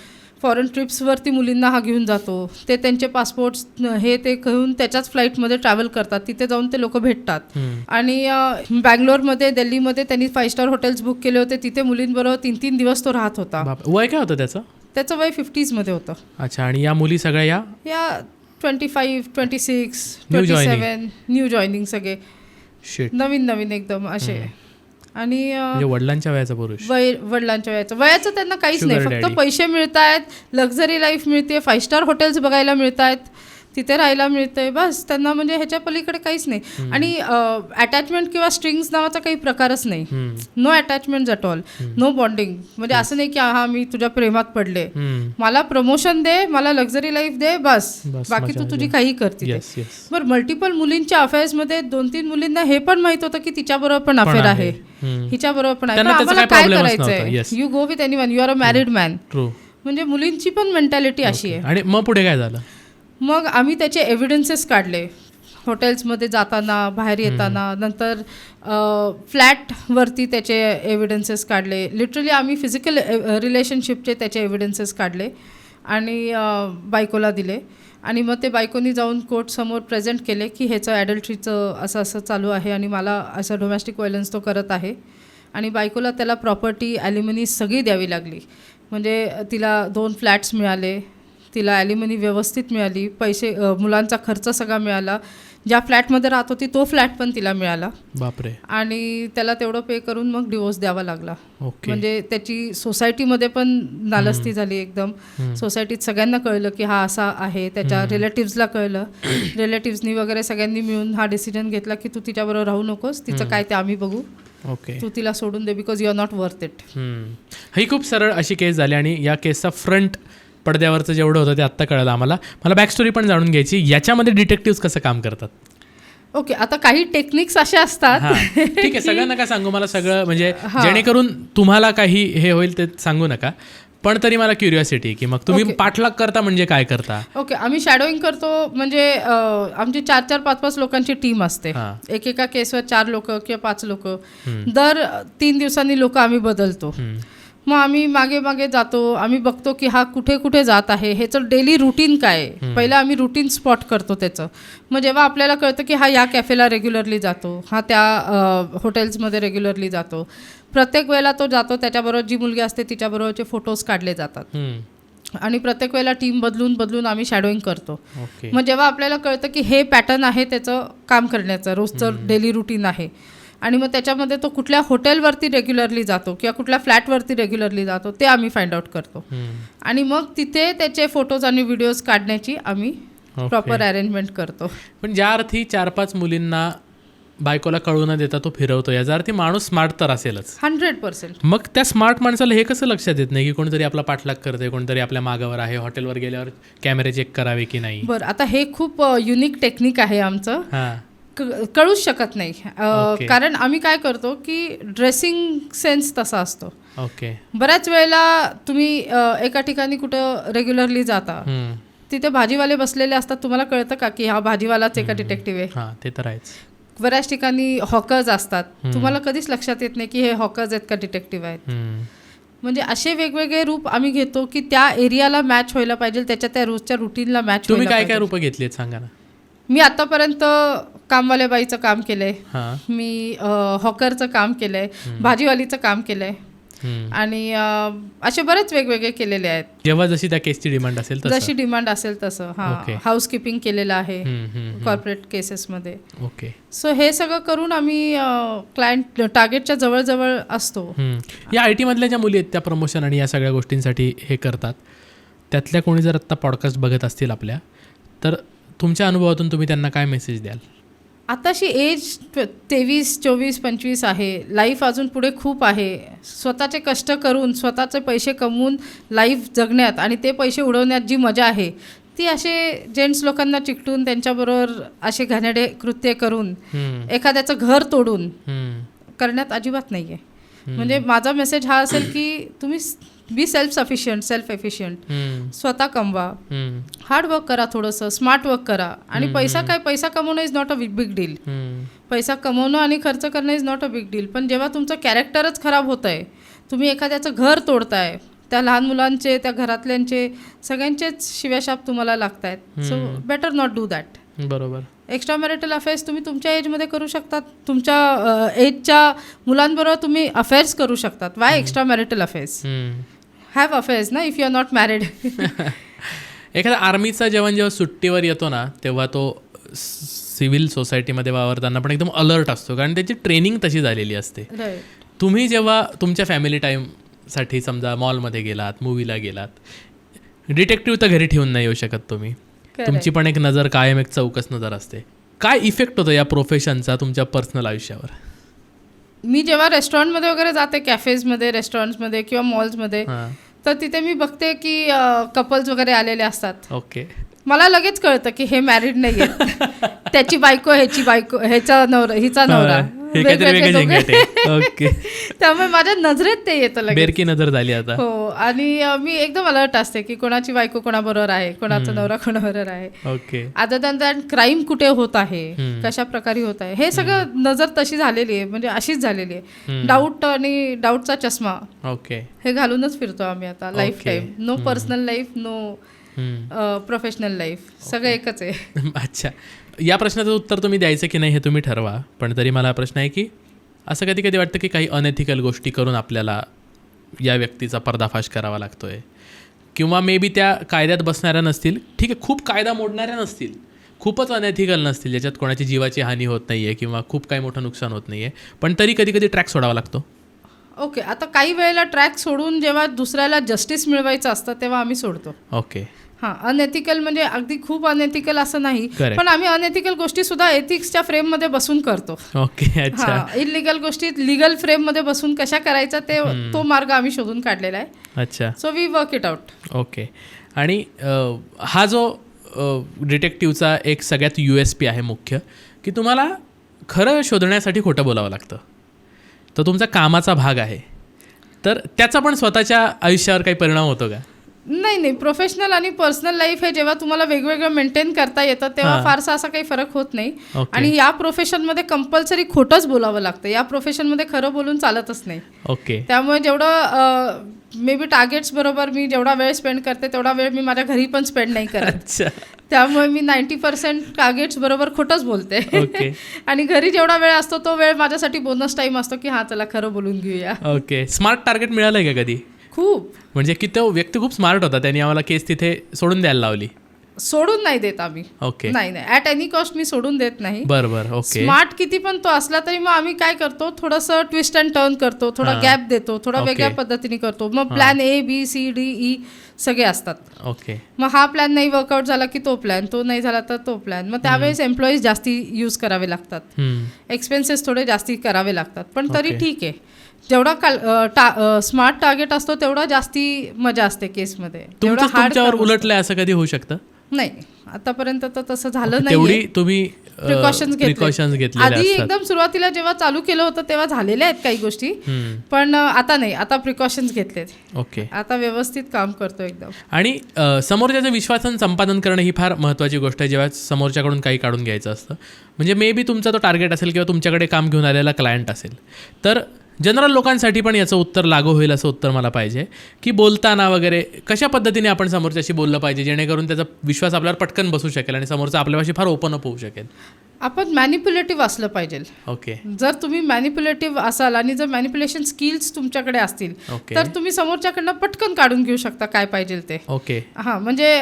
फॉरेन ट्रिप्सवरती मुलींना हा घेऊन जातो, ते त्यांचे पासपोर्ट्स हे ते घेऊन त्याच्याच फ्लाईटमध्ये ट्रॅव्हल करतात, तिथे जाऊन ते लोक भेटतात. आणि बँगलोरमध्ये, दिल्लीमध्ये त्यांनी 5 स्टार हॉटेल्स बुक केले होते, तिथे मुलींबरोबर 3-3 दिवस तो राहत होता. वय काय होतं त्याचं वय 50s मध्ये होतं. अच्छा. आणि या मुली सगळ्या या 25, 26, 27 न्यू जॉईनिंग सगळे नवीन एकदम असे. आणि वडिलांच्या वयाचा पुरुष, वडिलांच्या वयाचं त्यांना काहीच नाही, फक्त पैसे मिळत आहेत, लक्झरी लाईफ मिळते, 5 स्टार हॉटेल्स बघायला मिळत आहेत, तिथे राहायला मिळतंय, बस. त्यांना म्हणजे ह्याच्या पलीकडे काहीच नाही. आणि अटॅचमेंट किंवा स्ट्रिंग्स नावाचा काही प्रकारच नाही. No attachment at all, no bonding. म्हणजे असं नाही की हा मी तुझ्या प्रेमात पडले, मला प्रमोशन दे, मला लक्झरी लाईफ दे, बस, बाकी तू तुझी काही करते. बरं, मल्टिपल मुलींच्या अफेअर्समध्ये 2-3 मुलींना हे पण माहित होतं की तिच्याबरोबर पण अफेअर आहे, हिच्याबरोबर पण आहे, पण आम्हाला काय करायचंय, you go with anyone, you are a married man. म्हणजे मुलींची पण मेंटॅलिटी अशी आहे. आणि मग पुढे काय झालं? मग आम्ही त्याचे एव्हिडन्सेस काढले हॉटेल्समध्ये जाताना, बाहेर येताना, नंतर फ्लॅटवरती त्याचे एव्हिडन्सेस काढले. लिटरली आम्ही फिजिकल रिलेशनशिपचे त्याचे एव्हिडन्सेस काढले आणि बायकोला दिले. आणि मग ते बायकोनी जाऊन कोर्टसमोर प्रेझेंट केले की ह्याचं ॲडल्ट्रीचं असं असं चालू आहे आणि मला असं डोमॅस्टिक व्हायलन्स तो करत आहे. आणि बायकोला त्याला प्रॉपर्टी, ॲलिमनी सगळी द्यावी लागली. म्हणजे तिला 2 फ्लॅट्स मिळाले, तिला ॲलिमनी व्यवस्थित मिळाली, पैसे, मुलांचा खर्च सगळा मिळाला, ज्या फ्लॅटमध्ये राहत होती तो फ्लॅट पण तिला मिळाला. बापरे. आणि त्याला तेवढं पे करून मग डिवोर्स द्यावा लागला. म्हणजे त्याची सोसायटीमध्ये पण नालस्ती झाली एकदम. सोसायटीत सगळ्यांना कळलं की हा असा आहे, त्याच्या रिलेटिव्सला कळलं, रिलेटिव्सनी वगैरे सगळ्यांनी मिळून हा डिसिजन घेतला की तू तिच्याबरोबर राहू नकोस, तिचं काय ते आम्ही बघू, तू तिला सोडून दे, because you are not worth it. ही खूप सरळ अशी केस झाली. आणि या केसचा फ्रंट पडद्यावरचं जेवढं होतं ते आत्ता कळलं आम्हाला. मला बॅकस्टोरी पण जाणून घ्यायची, याच्यामध्ये डिटेक्टिव्ह कसं काम करतात. ओके, आता काही टेक्निक्स असे असतात, ठीक आहे, सगळं नका सांगू मला सगळं, म्हणजे जेणेकरून तुम्हाला काही हे होईल ते सांगू नका, पण तरी मला क्युरिओसिटी की मग तुम्ही पाठलाग करता म्हणजे काय करता. ओके, आम्ही शॅडोईंग करतो. म्हणजे आमची 4-4, 5-5 लोकांची टीम असते. एकेका केसवर 4 लोक किंवा 5 लोक, दर 3 दिवसांनी लोक आम्ही बदलतो. मग आम्ही मागे मागे जातो, आम्ही बघतो की हा कुठे कुठे जात आहे, ह्याचं डेली रुटीन काय आहे. पहिलं आम्ही रुटीन स्पॉट करतो त्याचं. मग जेव्हा आपल्याला कळतं की हा या कॅफेला रेग्युलरली जातो, हा त्या हॉटेल्समध्ये रेग्युलरली जातो, प्रत्येक वेळेला तो जातो, त्याच्याबरोबर जी मुलगी असते तिच्याबरोबरचे फोटोज काढले जातात. आणि प्रत्येक वेळेला टीम बदलून बदलून आम्ही शॅडोईंग करतो. मग जेव्हा आपल्याला कळतं की हे पॅटर्न आहे त्याचं काम करण्याचं, रोजचं डेली रुटीन आहे, आणि मग त्याच्यामध्ये तो कुठल्या हॉटेलवरती रेग्युलरली जातो किंवा कुठल्या फ्लॅटवरती रेग्युलरली जातो ते आम्ही फाइंड आउट करतो. आणि मग तिथे त्याचे फोटोज आणि व्हिडिओज काढण्याची आम्ही प्रॉपर अरेंजमेंट करतो. पण ज्या अर्थी 4-5 मुलींना बायकोला कळू न देता तो फिरवतो, याचा अर्थी माणूस स्मार्ट तर असेलच. 100%. मग त्या स्मार्ट माणसाला हे कसं लक्षात येत नाही की कोणतरी आपला पाठलाग करते, कोणतरी आपल्या मागावर आहे, हॉटेलवर गेल्यावर कॅमेरे चेक करावे की नाही? बरं, आता हे खूप युनिक टेक्निक आहे आमचं. कळूच शकत नाही. कारण आम्ही काय करतो की ड्रेसिंग सेन्स तसा असतो. ओके. बऱ्याच वेळेला तुम्ही एका ठिकाणी कुठं रेग्युलरली जाता, तिथे भाजीवाले बसलेले असतात, तुम्हाला कळतं का की हा भाजीवालाच एका डिटेक्टिव्ह आहे? हां, ते तर आहेच. बऱ्याच ठिकाणी हॉकर्स असतात, तुम्हाला कधीच लक्षात येत नाही की हे हॉकर्स आहेत का डिटेक्टिव्ह आहेत. म्हणजे असे वेगवेगळे रूप आम्ही घेतो की त्या एरियाला मॅच व्हायला पाहिजे, त्याच्या त्या रोजच्या रुटीनला मॅच. तुम्ही काय काय रूपं घेतली आहेत सांगा ना. मी आतापर्यंत कामवाल्या बाईचं काम केलंय, मी हॉकरचं काम केलंय, भाजीवालीचं काम केलंय, आणि असे बरेच वेगवेगळे केलेले आहेत. जेव्हा जशी त्या केसची डिमांड असेल जशी डिमांड असेल तसं. हाऊसकीपिंग केलेलं आहे कॉर्पोरेट केसेसमध्ये. ओके. सो हे सगळं करून आम्ही क्लायंट टार्गेटच्या जवळ असतो. या IT मधल्या ज्या मुली आहेत त्या प्रमोशन आणि या सगळ्या गोष्टींसाठी हे करतात, त्यातल्या कोणी जर आत्ता पॉडकास्ट बघत असतील आपल्या, तर तुमच्या अनुभवातून तुम्ही त्यांना काय मेसेज द्याल? आताशी एज 23, 24, 25 आहे, लाईफ अजून पुढे खूप आहे. स्वतःचे कष्ट करून स्वतःचे पैसे कमवून लाईफ जगण्यात आणि ते पैसे उडवण्यात जी मजा आहे ती असे जेंट्स लोकांना चिकटून त्यांच्याबरोबर असे घाणेरडे कृत्य करून एखाद्याचं घर तोडून करण्यात अजिबात नाही आहे. म्हणजे माझा मेसेज हा असेल की तुम्ही बी सेल्फ एफिशियंट, स्वतः कमवा, हार्ड वर्क करा, थोडंसं स्मार्ट वर्क करा. आणि पैसा कमवणं is not a big deal. पैसा कमवणं आणि खर्च करणं is not a big deal. पण जेव्हा तुमचं कॅरेक्टरच खराब होत आहे, तुम्ही एखाद्याचं घर तोडताय, त्या लहान मुलांचे, त्या घरातल्यांचे सगळ्यांचेच शिव्याशाप तुम्हाला लागत आहेत. So better not do that. बरोबर. एक्स्ट्रा मॅरिटल अफेअर्स तुम्ही तुमच्या एजमध्ये करू शकतात, तुमच्या एजच्या मुलांबरोबर तुम्ही अफेअर्स करू शकतात. Why extra marital affairs? Have affairs ना if you are not married. एखादा आर्मीचा जवान जेव्हा सुट्टीवर येतो ना, तेव्हा तो सिव्हिल सोसायटीमध्ये वावरताना पण एकदम अलर्ट असतो, कारण त्याची ट्रेनिंग तशी झालेली असते. तुम्ही जेव्हा तुमच्या फॅमिली टाईमसाठी समजा मॉलमध्ये गेलात, मूवीला गेलात, डिटेक्टिव्ह तर घरी ठेवून नाही येऊ शकत तुम्ही. तुमची पण एक नजर कायम, एक चौकस नजर असते. काय इफेक्ट होतो या प्रोफेशनचा तुमच्या पर्सनल आयुष्यावर? मी जेव्हा रेस्टॉरंटमध्ये वगैरे जाते, कॅफेजमध्ये, रेस्टॉरंट्समध्ये किंवा मॉल्समध्ये, तर तिथे मी बघते की कपल्स वगैरे आलेले असतात. ओके. मला लगेच कळतं की हे मॅरिड नाही आहेत. त्याची बायको, ह्याची बायको, ह्याचा नवरा, हिचा नवरा, त्यामुळे माझ्या नजरेत ते येतं लगेच. बेरकी नजर झाली आता. हो. आणि मी एकदम अलर्ट असते की कोणाची बायको कोणाबरोबर आहे, कोणाचा नवरा कोणाबरोबर आहे. Okay. Other than that crime कुठे होत आहे, कशा प्रकारे होत आहे, हे सगळं नजर तशी झालेली आहे, म्हणजे अशीच झालेली आहे. डाऊट आणि डाऊटचा चष्मा ओके हे घालूनच फिरतो आम्ही आता life time. No personal life, no professional life, सगळं एकच आहे. अच्छा. या प्रश्नाचं उत्तर तुम्ही द्यायचं की नाही हे तुम्ही ठरवा, पण तरी मला प्रश्न आहे की असं कधी कधी वाटतं की काही अनएथिकल गोष्टी करून आपल्याला या व्यक्तीचा पर्दाफाश करावा लागतोय, किंवा मे बी त्या कायद्यात बसणाऱ्या नसतील, ठीक आहे, खूप कायदा मोडणाऱ्या नसतील, खूपच अनएथिकल नसतील, ज्याच्यात कोणाची जीवाची हानी होत नाही आहे किंवा खूप काही मोठं नुकसान होत नाही आहे, पण तरी कधी कधी ट्रॅक सोडावा लागतो. ओके. आता काही वेळेला ट्रॅक सोडून जेव्हा दुसऱ्याला जस्टिस मिळवायचं असतं तेव्हा आम्ही सोडतो. ओके. हां. अनएथिकल म्हणजे अगदी खूप अनएथिकल असं नाही, पण आम्ही अनएथिकल गोष्टी सुद्धा एथिक्सच्या फ्रेममध्ये बसून करतो. ओके. अच्छा. इलिगल गोष्टी लिगल फ्रेममध्ये बसून कशा करायचा तो मार्ग आम्ही शोधून काढलेला आहे. अच्छा. So we work it out. Okay. आणि हा जो डिटेक्टिव्हचा एक सगळ्यात USP आहे मुख्य, की तुम्हाला खरं शोधण्यासाठी खोटं बोलावं लागतं. तो तुमचा कामाचा भाग आहे. तर त्याचा पण स्वतःच्या आयुष्यावर काही परिणाम होतो का? नाही, प्रोफेशनल आणि पर्सनल लाईफ हे जेव्हा तुम्हाला वेगवेगळं मेंटेन करता येतं तेव्हा फारसा असा काही फरक होत नाही. आणि या प्रोफेशनमध्ये कंपल्सरी खोटंच बोलावं लागतं. या प्रोफेशनमध्ये खरं बोलून चालतच नाही. ओके. त्यामुळे जेवढं मे बी टार्गेट्स बरोबर मी जेवढा वेळ स्पेंड करते तेवढा वेळ मी माझ्या घरी पण स्पेंड नाही करत. त्यामुळे मी 90% टार्गेट्स बरोबर खोटंच बोलते. आणि घरी जेवढा वेळ असतो तो वेळ माझ्यासाठी बोनस टाईम असतो की हां चला खरं बोलून घेऊया. ओके. स्मार्ट टार्गेट मिळालंय का कधी? खूप. म्हणजे की तो व्यक्ती खूप स्मार्ट होता, त्यांनी आम्हाला केस तिथे सोडून द्यायला लावली. सोडून नाही देत आम्ही. ओके. नाही ॲट एनी कॉस्ट मी सोडून देत नाही. बरोबर. ओके. स्मार्ट किती पण तो असला तरी मग आम्ही काय करतो, थोडंसं ट्विस्ट अँड टर्न करतो, थोडा गॅप देतो, थोडा वेगळ्या पद्धतीने करतो. मग प्लॅन ABCDE सगळे असतात. ओके. मग हा प्लॅन नाही वर्कआउट झाला की तो प्लॅन, तो नाही झाला तर तो प्लॅन. मग त्यावेळेस एम्प्लॉईज जास्ती यूज करावे लागतात, एक्सपेन्सेस थोडे जास्ती करावे लागतात. पण तरी ठीक आहे, जेवढा स्मार्ट टार्गेट असतो तेवढा जास्ती मजा असते केसमध्ये. तुमच्यावर उलटलंय असं कधी होऊ शकतं? नाही, आतापर्यंत तर तसं झालं नाही. तेवढी तुम्ही प्रिकॉशन्स घेतले. आधी एकदम सुरुवातीला जेव्हा चालू केलं होतं तेव्हा झालेल्या आहेत काही गोष्टी, पण आता नाही, आता प्रिकॉशन्स घेतलेत. ओके. आता व्यवस्थित काम करतो एकदम. आणि समोरच्याचं विश्वासन संपादन करणं ही फार महत्त्वाची गोष्ट आहे जेव्हा समोरच्याकडून काही काढून घ्यायचं असतं. म्हणजे मे बी तुमचा तो टार्गेट असेल किंवा तुमच्याकडे काम घेऊन आलेला क्लायंट असेल, तर जनरल लोकांसाठी पण याचं उत्तर लागू होईल असं उत्तर मला पाहिजे की बोलताना वगैरे कशा पद्धतीने आपण समोरच्याशी बोललं पाहिजे जेणेकरून त्याचा विश्वास आपल्यावर पटकन बसू शकेल आणि समोरचा आपल्यापाशी फार ओपन अप होऊ शकेल. आपण मॅनिप्युलेटिव्ह असलं पाहिजे. ओके. जर तुम्ही मॅनिप्युलेटिव्ह असाल आणि जर मॅनिप्युलेशन स्किल्स तुमच्याकडे असतील तर तुम्ही समोरच्याकडनं पटकन काढून घेऊ शकता काय पाहिजे ते. ओके. हां, म्हणजे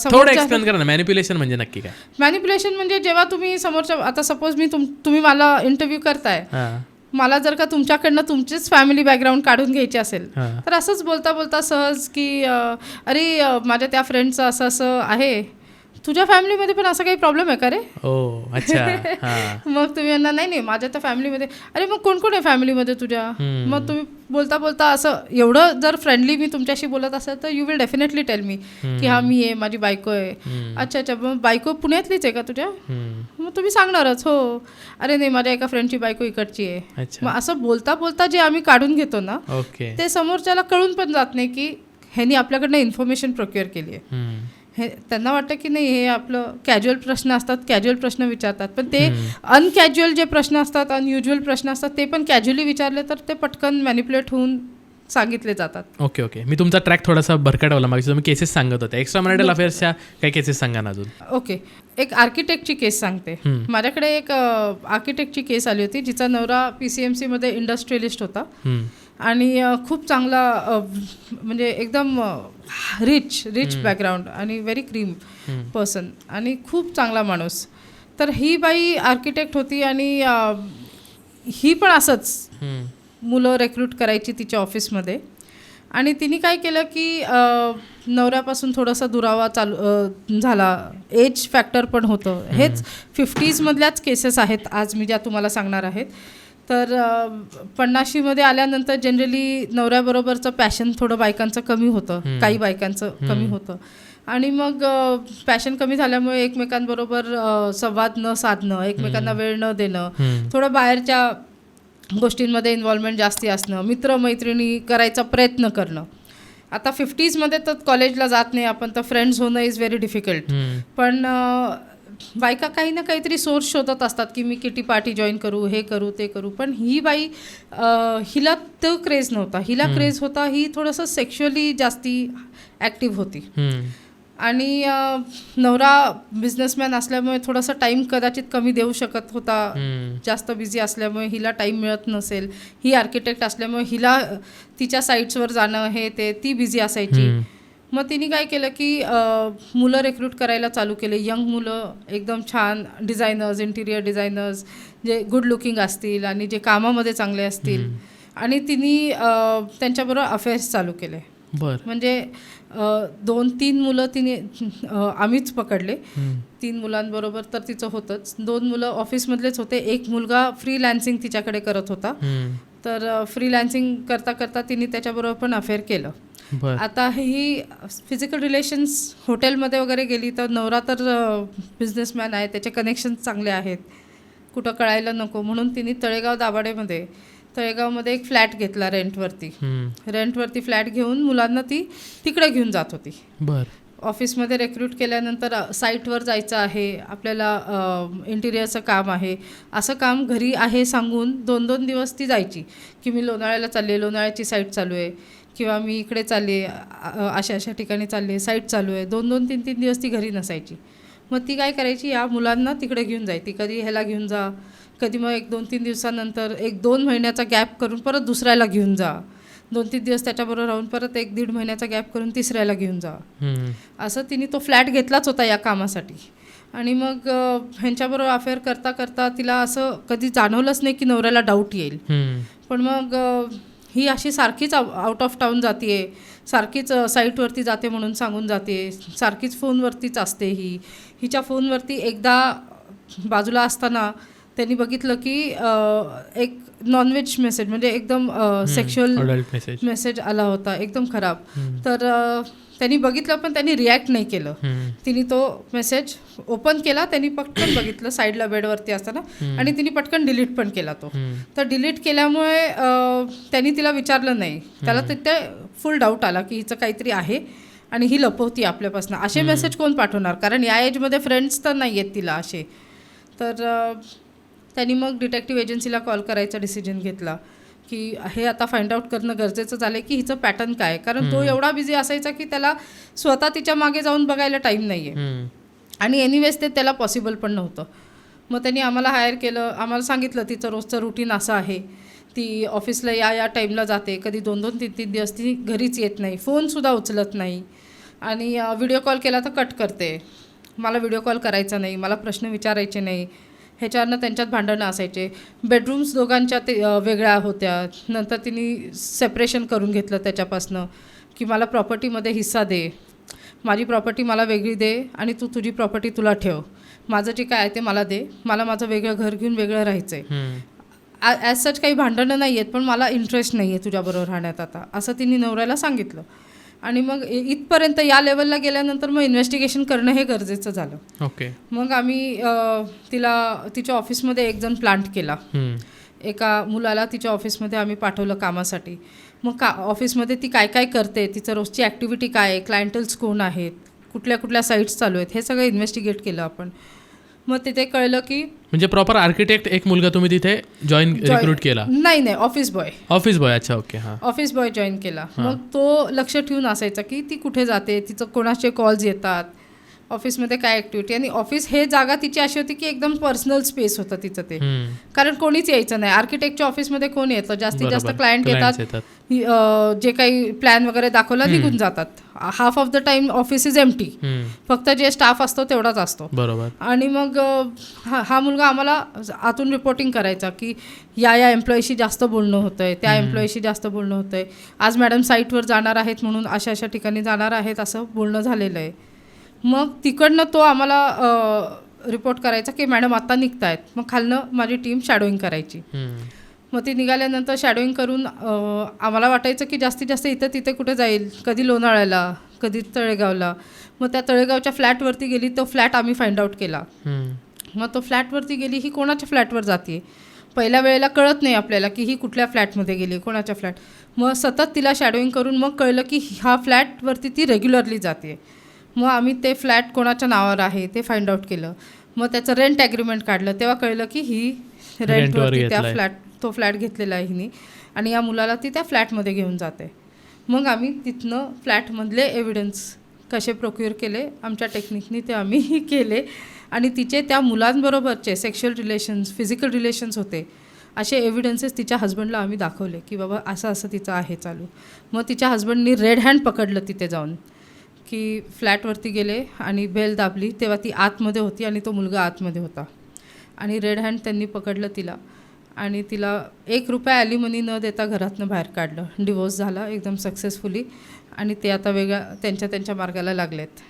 थोडं एक्सप्लेन करा ना, मॅनिप्युलेशन म्हणजे नक्की काय? मॅनिप्युलेशन म्हणजे जेव्हा तुम्ही समोरच्या, आता सपोज तुम्ही मला इंटरव्ह्यू करताय, मला जर का तुमच्याकडनं तुमचीच फॅमिली बॅकग्राऊंड काढून घ्यायची असेल तर असंच बोलता बोलता सहज की अरे माझ्या त्या फ्रेंडचं असं असं आहे, तुझ्या फॅमिलीमध्ये पण असं काही प्रॉब्लेम आहे का रे? अच्छा. मग तुम्ही यांना नाही माझ्या त्या फॅमिलीमध्ये, अरे मग कोण कोण आहे फॅमिलीमध्ये तुझ्या? मग तुम्ही बोलता बोलता असं एवढं जर फ्रेंडली मी तुमच्याशी बोलत असेल तर you will definitely tell me की हा मी आहे, माझी बायको आहे. अच्छा, मग बायको पुण्यातलीच आहे का तुझ्या? मग तुम्ही सांगणारच हो, अरे नाही माझ्या एका फ्रेंडची बायको इकडची आहे. मग असं बोलता बोलता जे आम्ही काढून घेतो ना ते समोरच्याला कळून पण जात नाही की ह्यांनी आपल्याकडनं इन्फॉर्मेशन प्रोक्युअर केली आहे. हे त्यांना वाटतं की नाही हे आपलं कॅज्युअल प्रश्न असतात, कॅज्युअल प्रश्न विचारतात, पण ते अनकॅज्युअल जे प्रश्न असतात, अनयुज्युअल प्रश्न असतात ते पण कॅज्युअली विचारले तर ते पटकन मॅनिप्युलेट होऊन सांगितले जातात. ओके. मी तुमचा ट्रॅक थोडासा भरकटवला, मागे तुम्ही केसेस सांगत होते, एक्स्ट्रा मॅरिटल अफेअर्सच्या काही केसेस सांगा ना अजून. ओके, एक आर्किटेक्टची केस सांगते. माझ्याकडे एक आर्किटेक्टची केस आली होती जिचा नवरा PCMC मध्ये इंडस्ट्रियलिस्ट होता आणि खूप चांगला म्हणजे एकदम रिच बॅकग्राऊंड आणि व्हेरी क्रीम पर्सन आणि खूप चांगला माणूस. तर ही बाई आर्किटेक्ट होती आणि ही पण असंच मुलं रेक्रूट करायची तिच्या ऑफिसमध्ये आणि तिने काय केलं की नवऱ्यापासून थोडासा दुरावा चालू झाला. एज फॅक्टर पण होतं. हेच 50s मधल्याच केसेस आहेत आज मी ज्या तुम्हाला सांगणार आहेत. तर 50मध्ये आल्यानंतर जनरली नवऱ्याबरोबरचं पॅशन थोडं बायकांचं कमी होतं, काही बायकांचं कमी होतं आणि मग पॅशन कमी झाल्यामुळे एकमेकांबरोबर संवाद न साधणं, एकमेकांना वेळ न देणं, थोडं बाहेरच्या गोष्टींमध्ये इन्व्हॉल्वमेंट जास्ती असणं, मित्रमैत्रिणी करायचा प्रयत्न करणं. आता 50sमध्ये तर कॉलेजला जात नाही आपण, तर फ्रेंड्स होणं इज व्हेरी डिफिकल्ट. पण बायका काही ना काहीतरी सोर्स शोधत असतात की मी किटी पार्टी जॉईन करू, हे करू, ते करू. पण ही बाई हिला तो क्रेज नव्हता. हिला क्रेज होता, ही थोडंसं सेक्शुअली जास्ती ॲक्टिव्ह होती आणि नवरा बिझनेसमॅन असल्यामुळे थोडासा टाईम कदाचित कमी देऊ शकत होता, जास्त बिझी असल्यामुळे हिला टाईम मिळत नसेल. ही आर्किटेक्ट असल्यामुळे हिला तिच्या साईट्सवर जाणं हे ते ती बिझी असायची. मग तिने काय केलं की मुलं रिक्रूट करायला चालू केले, यंग मुलं एकदम छान डिझायनर्स, इंटिरियर डिझायनर्स जे गुड लुकिंग असतील आणि जे कामामध्ये चांगले असतील आणि तिने त्यांच्याबरोबर अफेअर्स चालू केले. म्हणजे 2-3 मुलं तिने आम्हीच पकडले. 3 मुलांबरोबर तर तिचं होतंच. 2 मुलं ऑफिसमधलेच होते, एक मुलगा फ्रीलॅन्सिंग तिच्याकडे करत होता. तर फ्रीलॅन्सिंग करता करता तिने त्याच्याबरोबर पण अफेअर केलं. आता ही फिजिकल रिलेशन्स हॉटेलमध्ये वगैरे गेली तर नवरा तर बिझनेसमॅन आहे, त्याचे कनेक्शन्स चांगले आहेत, कुठं कळायला नको म्हणून तिने तळेगाव दाभाडेमध्ये तळेगावमध्ये एक फ्लॅट घेतला रेंटवरती. हम्म. रेंटवरती फ्लॅट घेऊन मुलांना ती तिकडे घेऊन जात होती. बर. ऑफिसमध्ये रिक्रूट केल्यानंतर साईटवर जायचं आहे, आपल्याला इंटिरियरचं काम आहे, असं काम घरी आहे सांगून 2-2 दिवस ती जायची की मी लोणावळ्याला चालले, लोणावळ्याची साईट चालू आहे, किंवा मी इकडे चालले, अशा अशा ठिकाणी चालले, साईट चालू आहे. 2-2, 3-3 दिवस ती घरी नसायची. मग ती काय करायची, या मुलांना तिकडे घेऊन जायची. कधी ह्याला घेऊन जा, कधी मग 1-2-3 दिवसानंतर 1-2 महिन्याचा गॅप करून परत दुसऱ्याला घेऊन जा, 2-3 दिवस त्याच्याबरोबर राहून परत 1-1.5 महिन्याचा गॅप करून तिसऱ्याला घेऊन जा. असं तिने तो फ्लॅट घेतलाच होता या कामासाठी. आणि मग ह्यांच्याबरोबर अफेअर करता करता तिला असं कधी जाणवलंच नाही की नवऱ्याला डाऊट येईल. पण मग ही अशी सारखीच आउट ऑफ टाऊन जाते, सारखीच साईटवरती जाते म्हणून सांगून जाते, सारखीच फोनवरतीच असते. हिच्या फोनवरती एकदा बाजूला असताना त्यांनी बघितलं की एक नॉनव्हेज मेसेज, म्हणजे एकदम सेक्शुअल मेसेज आला होता, एकदम खराब. तर त्यांनी बघितलं पण त्यांनी रिॲक्ट नाही केलं. तिने तो मेसेज ओपन केला, त्यांनी पटकन बघितलं साईडला बेडवरती असताना, आणि तिने पटकन डिलीट पण केला तो. तर डिलीट केल्यामुळे त्यांनी तिला विचारलं नाही. त्याला तिथे फुल डाऊट आला की हिचं काहीतरी आहे आणि ही लपवती आपल्यापासून. असे मेसेज कोण पाठवणार, कारण या एजमध्ये फ्रेंड्स तर नाही आहेत तिला असे. तर त्यांनी मग डिटेक्टिव्ह एजन्सीला कॉल करायचा डिसिजन घेतला की हे आता फाइंड आउट करणं गरजेचं झालं की हिचं पॅटर्न काय, कारण तो एवढा बिझी असायचा की त्याला स्वतः तिच्या मागे जाऊन बघायला टाईम नाही आहे, आणि एनिवेज ते त्याला पॉसिबल पण नव्हतं. मग त्यांनी आम्हाला हायर केलं, आम्हाला सांगितलं तिचं रोजचं रुटीन असं आहे, ती ऑफिसला या टाईमला जाते, कधी 2-2, 3-3 दिवस ती घरीच येत नाही, फोनसुद्धा उचलत नाही, आणि व्हिडिओ कॉल केला तर कट करते. मला व्हिडिओ कॉल करायचा नाही, मला प्रश्न विचारायचे नाही. ह्याच्यावरनं त्यांच्यात भांडणं असायचे. बेडरूम्स दोघांच्या ते वेगळ्या होत्या. नंतर तिने सेपरेशन करून घेतलं त्याच्यापासनं की मला प्रॉपर्टीमध्ये हिस्सा दे, माझी प्रॉपर्टी मला वेगळी दे, आणि तू तुझी प्रॉपर्टी तुला ठेव, माझं जे काय आहे ते मला दे, मला माझं वेगळं घर घेऊन वेगळं राहायचं आहे. ॲज सच काही भांडणं नाही आहेत, पण मला इंटरेस्ट नाही आहे तुझ्याबरोबर राहण्यात आता, असं तिने नवऱ्याला सांगितलं. आणि मग इथपर्यंत या लेवलला गेल्यानंतर मग इन्व्हेस्टिगेशन करणं हे गरजेचं झालं. ओके. मग आम्ही तिच्या ऑफिसमध्ये एक जण प्लांट केला. एका मुलाला तिच्या ऑफिसमध्ये आम्ही पाठवलं कामासाठी. मग ऑफिसमध्ये ती काय काय करते, तिचं रोजची ॲक्टिव्हिटी काय आहे, क्लायंटल्स कोण आहेत, कुठल्या कुठल्या साईट्स चालू आहेत, हे सगळं इन्व्हेस्टिगेट केलं आपण. मग तिथे कळलं की म्हणजे प्रॉपर आर्किटेक्ट एक मुलगा तुम्ही तिथे रिक्रूट केला? नाही, ऑफिस बॉय. अच्छा, ओके. हां, ऑफिस बॉय जॉईन केला. मग तो लक्ष ठेवून असायचा की ती कुठे जाते, तिचं कोणाचे कॉल्स येतात, ऑफिसमध्ये काय ॲक्टिव्हिटी. आणि ऑफिस हे जागा तिची अशी होती की एकदम पर्सनल स्पेस होतं तिचं ते, कारण कोणीच यायचं नाही. आर्किटेक्टच्या ऑफिसमध्ये कोण येतं, जास्तीत जास्त क्लायंट येतात, जे काही प्लॅन वगैरे दाखवला निघून जातात. Half of the time office is empty, फक्त जे स्टाफ असतो तेवढाच असतो. बरोबर. आणि मग हा मुलगा आम्हाला आतून रिपोर्टिंग करायचा की या एम्प्लॉईशी जास्त बोलणं होतंय, त्या एम्प्लॉईशी जास्त बोलणं होतंय, आज मॅडम साईटवर जाणार आहेत म्हणून अशा अशा ठिकाणी जाणार आहेत असं बोलणं झालेलं आहे. मग तिकडनं तो आम्हाला रिपोर्ट करायचा की मॅडम आत्ता निघतायत. मग खालनं माझी टीम शॅडोईंग करायची. मग ती निघाल्यानंतर शॅडोईंग करून आम्हाला वाटायचं की जास्तीत जास्त इथं तिथे कुठे जाईल, कधी लोणावळ्याला, कधी तळेगावला. मग त्या तळेगावच्या फ्लॅटवरती गेली, तो फ्लॅट आम्ही फाइंड आउट केला. मग तो फ्लॅटवरती गेली, ही कोणाच्या फ्लॅटवर जाते, पहिल्या वेळेला कळत नाही आपल्याला की ही कुठल्या फ्लॅटमध्ये गेली, कोणाच्या फ्लॅट. मग सतत तिला शॅडोईंग करून मग कळलं की ह्या फ्लॅटवरती ती रेग्युलरली जाते. मग आम्ही ते फ्लॅट कोणाच्या नावावर आहे ते फाइंड आउट केलं. मग त्याचं रेंट ॲग्रीमेंट काढलं, तेव्हा कळलं की ही रेंटवरती तो फ्लॅट घेतलेला आहे हिने, आणि या मुलाला ती त्या फ्लॅटमध्ये घेऊन जाते. मग आम्ही तिथनं फ्लॅटमधले एव्हिडन्स कसे प्रोक्युअर केले, आमच्या टेक्निकनी ते आम्ही केले, आणि तिचे त्या मुलांबरोबरचे सेक्शुअल रिलेशन्स, फिजिकल रिलेशन्स होते असे एव्हिडन्सेस तिच्या हजबंडला आम्ही दाखवले की बाबा असं असं तिचं आहे चालू. मग तिच्या हजबंडनी रेड हँड पकडलं तिथे जाऊन, की फ्लॅटवरती गेले आणि बेल दाबली, तेव्हा ती आतमध्ये होती आणि तो मुलगा आतमध्ये होता, आणि रेड हँड त्यांनी पकडलं तिला, आणि तिला ₹1 ॲलिमनी न देता घरातनं बाहेर काढलं. डिवोर्स झाला एकदम सक्सेसफुली, आणि ते आता त्यांच्या मार्गाला लागलेत.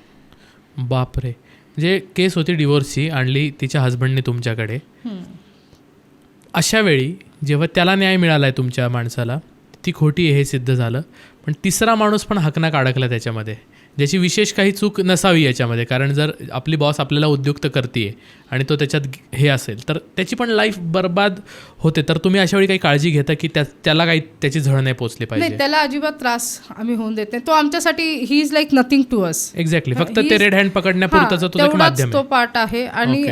बापरे. म्हणजे केस होती डिवोर्सची, आणली तिच्या हजबंडने तुमच्याकडे. अशा वेळी जेव्हा त्याला न्याय मिळाला आहे तुमच्या माणसाला, ती खोटी आहे हे सिद्ध झालं, पण तिसरा माणूस पण हकनाक अडकला त्याच्यामध्ये, ज्याची विशेष काही चूक नसावी याच्यामध्ये, कारण जर आपली बॉस आपल्याला उद्युक्त करते आणि तो त्याच्यात हे असेल तर त्याची पण लाईफ बर्बाद होते. तर तुम्ही अशा वेळी काही काळजी घेता की त्याला काही त्याची झळ नाही पोचली पाहिजे? नाही, त्याला अजिबात त्रास आम्ही होऊन देत नाही. तो आमच्यासाठी he is like nothing to us. Exactly, फक्त ते रेड हँड पकडण्यापुरताच तो एक माध्यम आहे. तो पार्ट आहे. आणि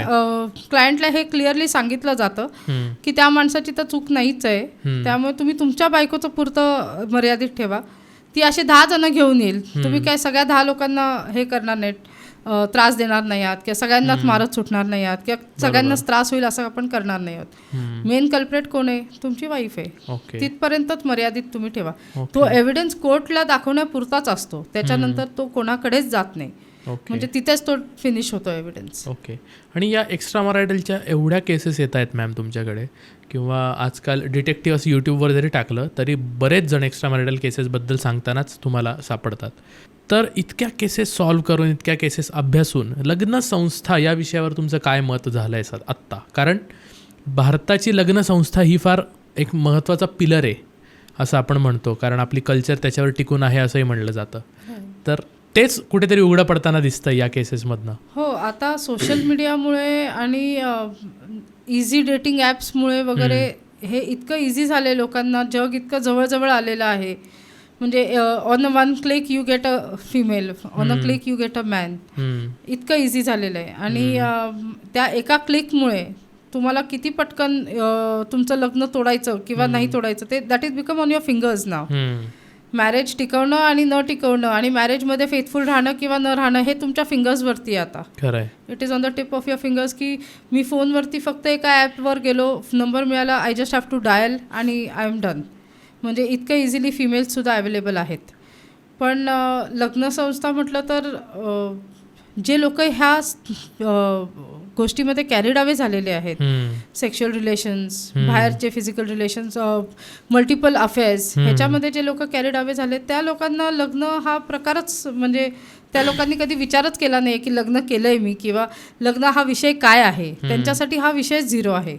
क्लायंटला हे क्लिअरली सांगितलं जातं की त्या माणसाची तर चूक नाहीच आहे, त्यामुळे तुम्ही तुमच्या बायकोचं पुरतं मर्यादित ठेवा. ती असे 10 जण घेऊन येईल, तुम्ही काय सगळ्या 10 लोकांना हे करणार नाहीत, त्रास देणार नाही आहात किंवा सगळ्यांनाच मारत सुटणार नाही आहात किंवा सगळ्यांनाच त्रास होईल असं आपण करणार नाही आहोत. मेन कल्प्रेट कोण आहे? तुमची वाईफ आहे. तिथपर्यंतच मर्यादित तुम्ही ठेवा. तो एव्हिडन्स कोर्टला दाखवण्यापुरताच असतो, त्याच्यानंतर तो कोणाकडेच जात नाही. म्हणजे तिथेच तो फिनिश होतो एव्हिडन्स. ओके. आणि या एक्स्ट्रा मॅरिटलच्या एवढ्या केसेस येत आहेत मॅम तुमच्याकडे, किंवा आजकाल डिटेक्टिव्ह असं यूट्यूबवर जरी टाकलं तरी बरेच जण एक्स्ट्रा मॅरिटल केसेसबद्दल सांगतानाच तुम्हाला सापडतात. तर इतक्या केसेस सॉल्व्ह करून, इतक्या केसेस अभ्यासून लग्नसंस्था या विषयावर तुमचं काय मत झालं आहे आत्ता? कारण भारताची लग्नसंस्था ही फार एक महत्त्वाचा पिलर आहे असं आपण म्हणतो, कारण आपली कल्चर त्याच्यावर टिकून आहे असंही म्हणलं जातं. तर तेच कुठेतरी उघडं पडताना दिसतं या केसेसमधनं. हो, आता सोशल मीडियामुळे आणि इझी डेटिंग ॲप्समुळे वगैरे हे इतकं इझी झालं, लोकांना जग इतकं जवळजवळ आलेलं आहे. म्हणजे on a 1 click you get a female, on a click you get a man, इतकं इझी झालेलं आहे. आणि त्या एका क्लिकमुळे तुम्हाला किती पटकन तुमचं लग्न तोडायचं किंवा नाही तोडायचं ते that is become on your fingers now. Marriage टिकवणं आणि न टिकवणं आणि मॅरेजमध्ये फेथफुल राहणं किंवा न राहणं हे तुमच्या फिंगर्सवरती आहे आता. खरंय, it is on the tip of your fingers. की मी फोनवरती फक्त एका ॲपवर गेलो, नंबर मिळाला, I just have to dial आणि आय एम डन. म्हणजे इतकं इझिली फिमेल्ससुद्धा अवेलेबल आहेत. पण लग्नसंस्था म्हटलं तर जे लोक ह्या गोष्टीमध्ये कॅरीड अवे झालेले आहेत, सेक्शुअल रिलेशन्स, बाहेरचे फिजिकल रिलेशन्स, मल्टिपल अफेअर्स, ह्याच्यामध्ये जे लोक कॅरीड अवे झाले त्या लोकांना लग्न हा प्रकारच, म्हणजे त्या लोकांनी कधी विचारच केला नाही की लग्न केलंय मी किंवा लग्न हा विषय काय आहे. त्यांच्यासाठी हा विषय झिरो आहे.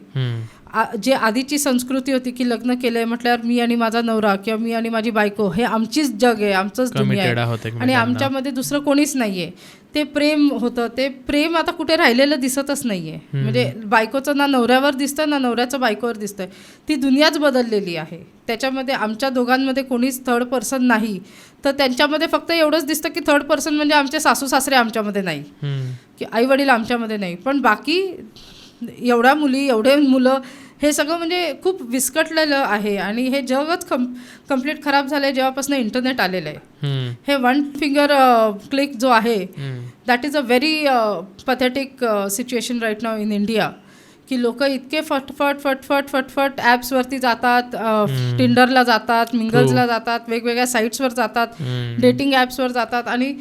जे आधीची संस्कृती होती की लग्न केलंय म्हटल्यावर मी आणि माझा नवरा किंवा मी आणि माझी बायको हे आमचीच जग आहे, आमचंच दुनिया आहे आणि आमच्यामध्ये दुसरं कोणीच नाहीये. ते प्रेम होतं, ते प्रेम आता कुठे राहिलेलं दिसतच नाहीये. म्हणजे बायकोचं ना नवऱ्यावर दिसतं ना नवऱ्याचं बायकोवर दिसतंय. ती दुनियाच बदललेली आहे. त्याच्यामध्ये आमच्या दोघांमध्ये कोणीच थर्ड पर्सन नाही. तर त्यांच्यामध्ये फक्त एवढंच दिसतं की थर्ड पर्सन म्हणजे आमचे सासू सासरे आमच्यामध्ये नाही, की आई वडील आमच्यामध्ये नाही, पण बाकी एवढ्या मुली, एवढे मुलं, हे सगळं म्हणजे खूप विस्कटलेलं आहे. आणि हे जगच कम्प्लीट खराब झालं आहे जेव्हापासून इंटरनेट आलेलं आहे. हे 1 फिंगर क्लिक जो आहे that is a very pathetic situation right now in India. की लोक इतके फटफट ॲप्सवरती जातात, टिंडरला जातात, मिंगल्सला जातात, वेगवेगळ्या साईट्सवर जातात, डेटिंग ॲप्सवर जातात आणि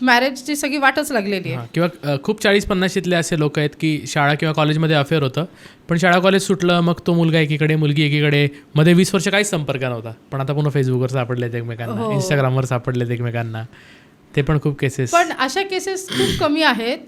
मॅरेजची सगळी वाटच लागलेली आहे. किंवा खूप 40-50शीतले असे लोक आहेत की शाळा किंवा कॉलेजमध्ये अफेअर होतं, पण शाळा कॉलेज सुटलं, मग तो मुलगा एकीकडे मुलगी एकीकडे, मध्ये 20 वर्ष काहीच संपर्क नव्हता, पण आता पुन्हा फेसबुकवर सापडलेत एकमेकांना, इंस्टाग्रामवर सापडलेत एकमेकांना. ते पण खूप केसेस. पण अशा केसेस खूप कमी आहेत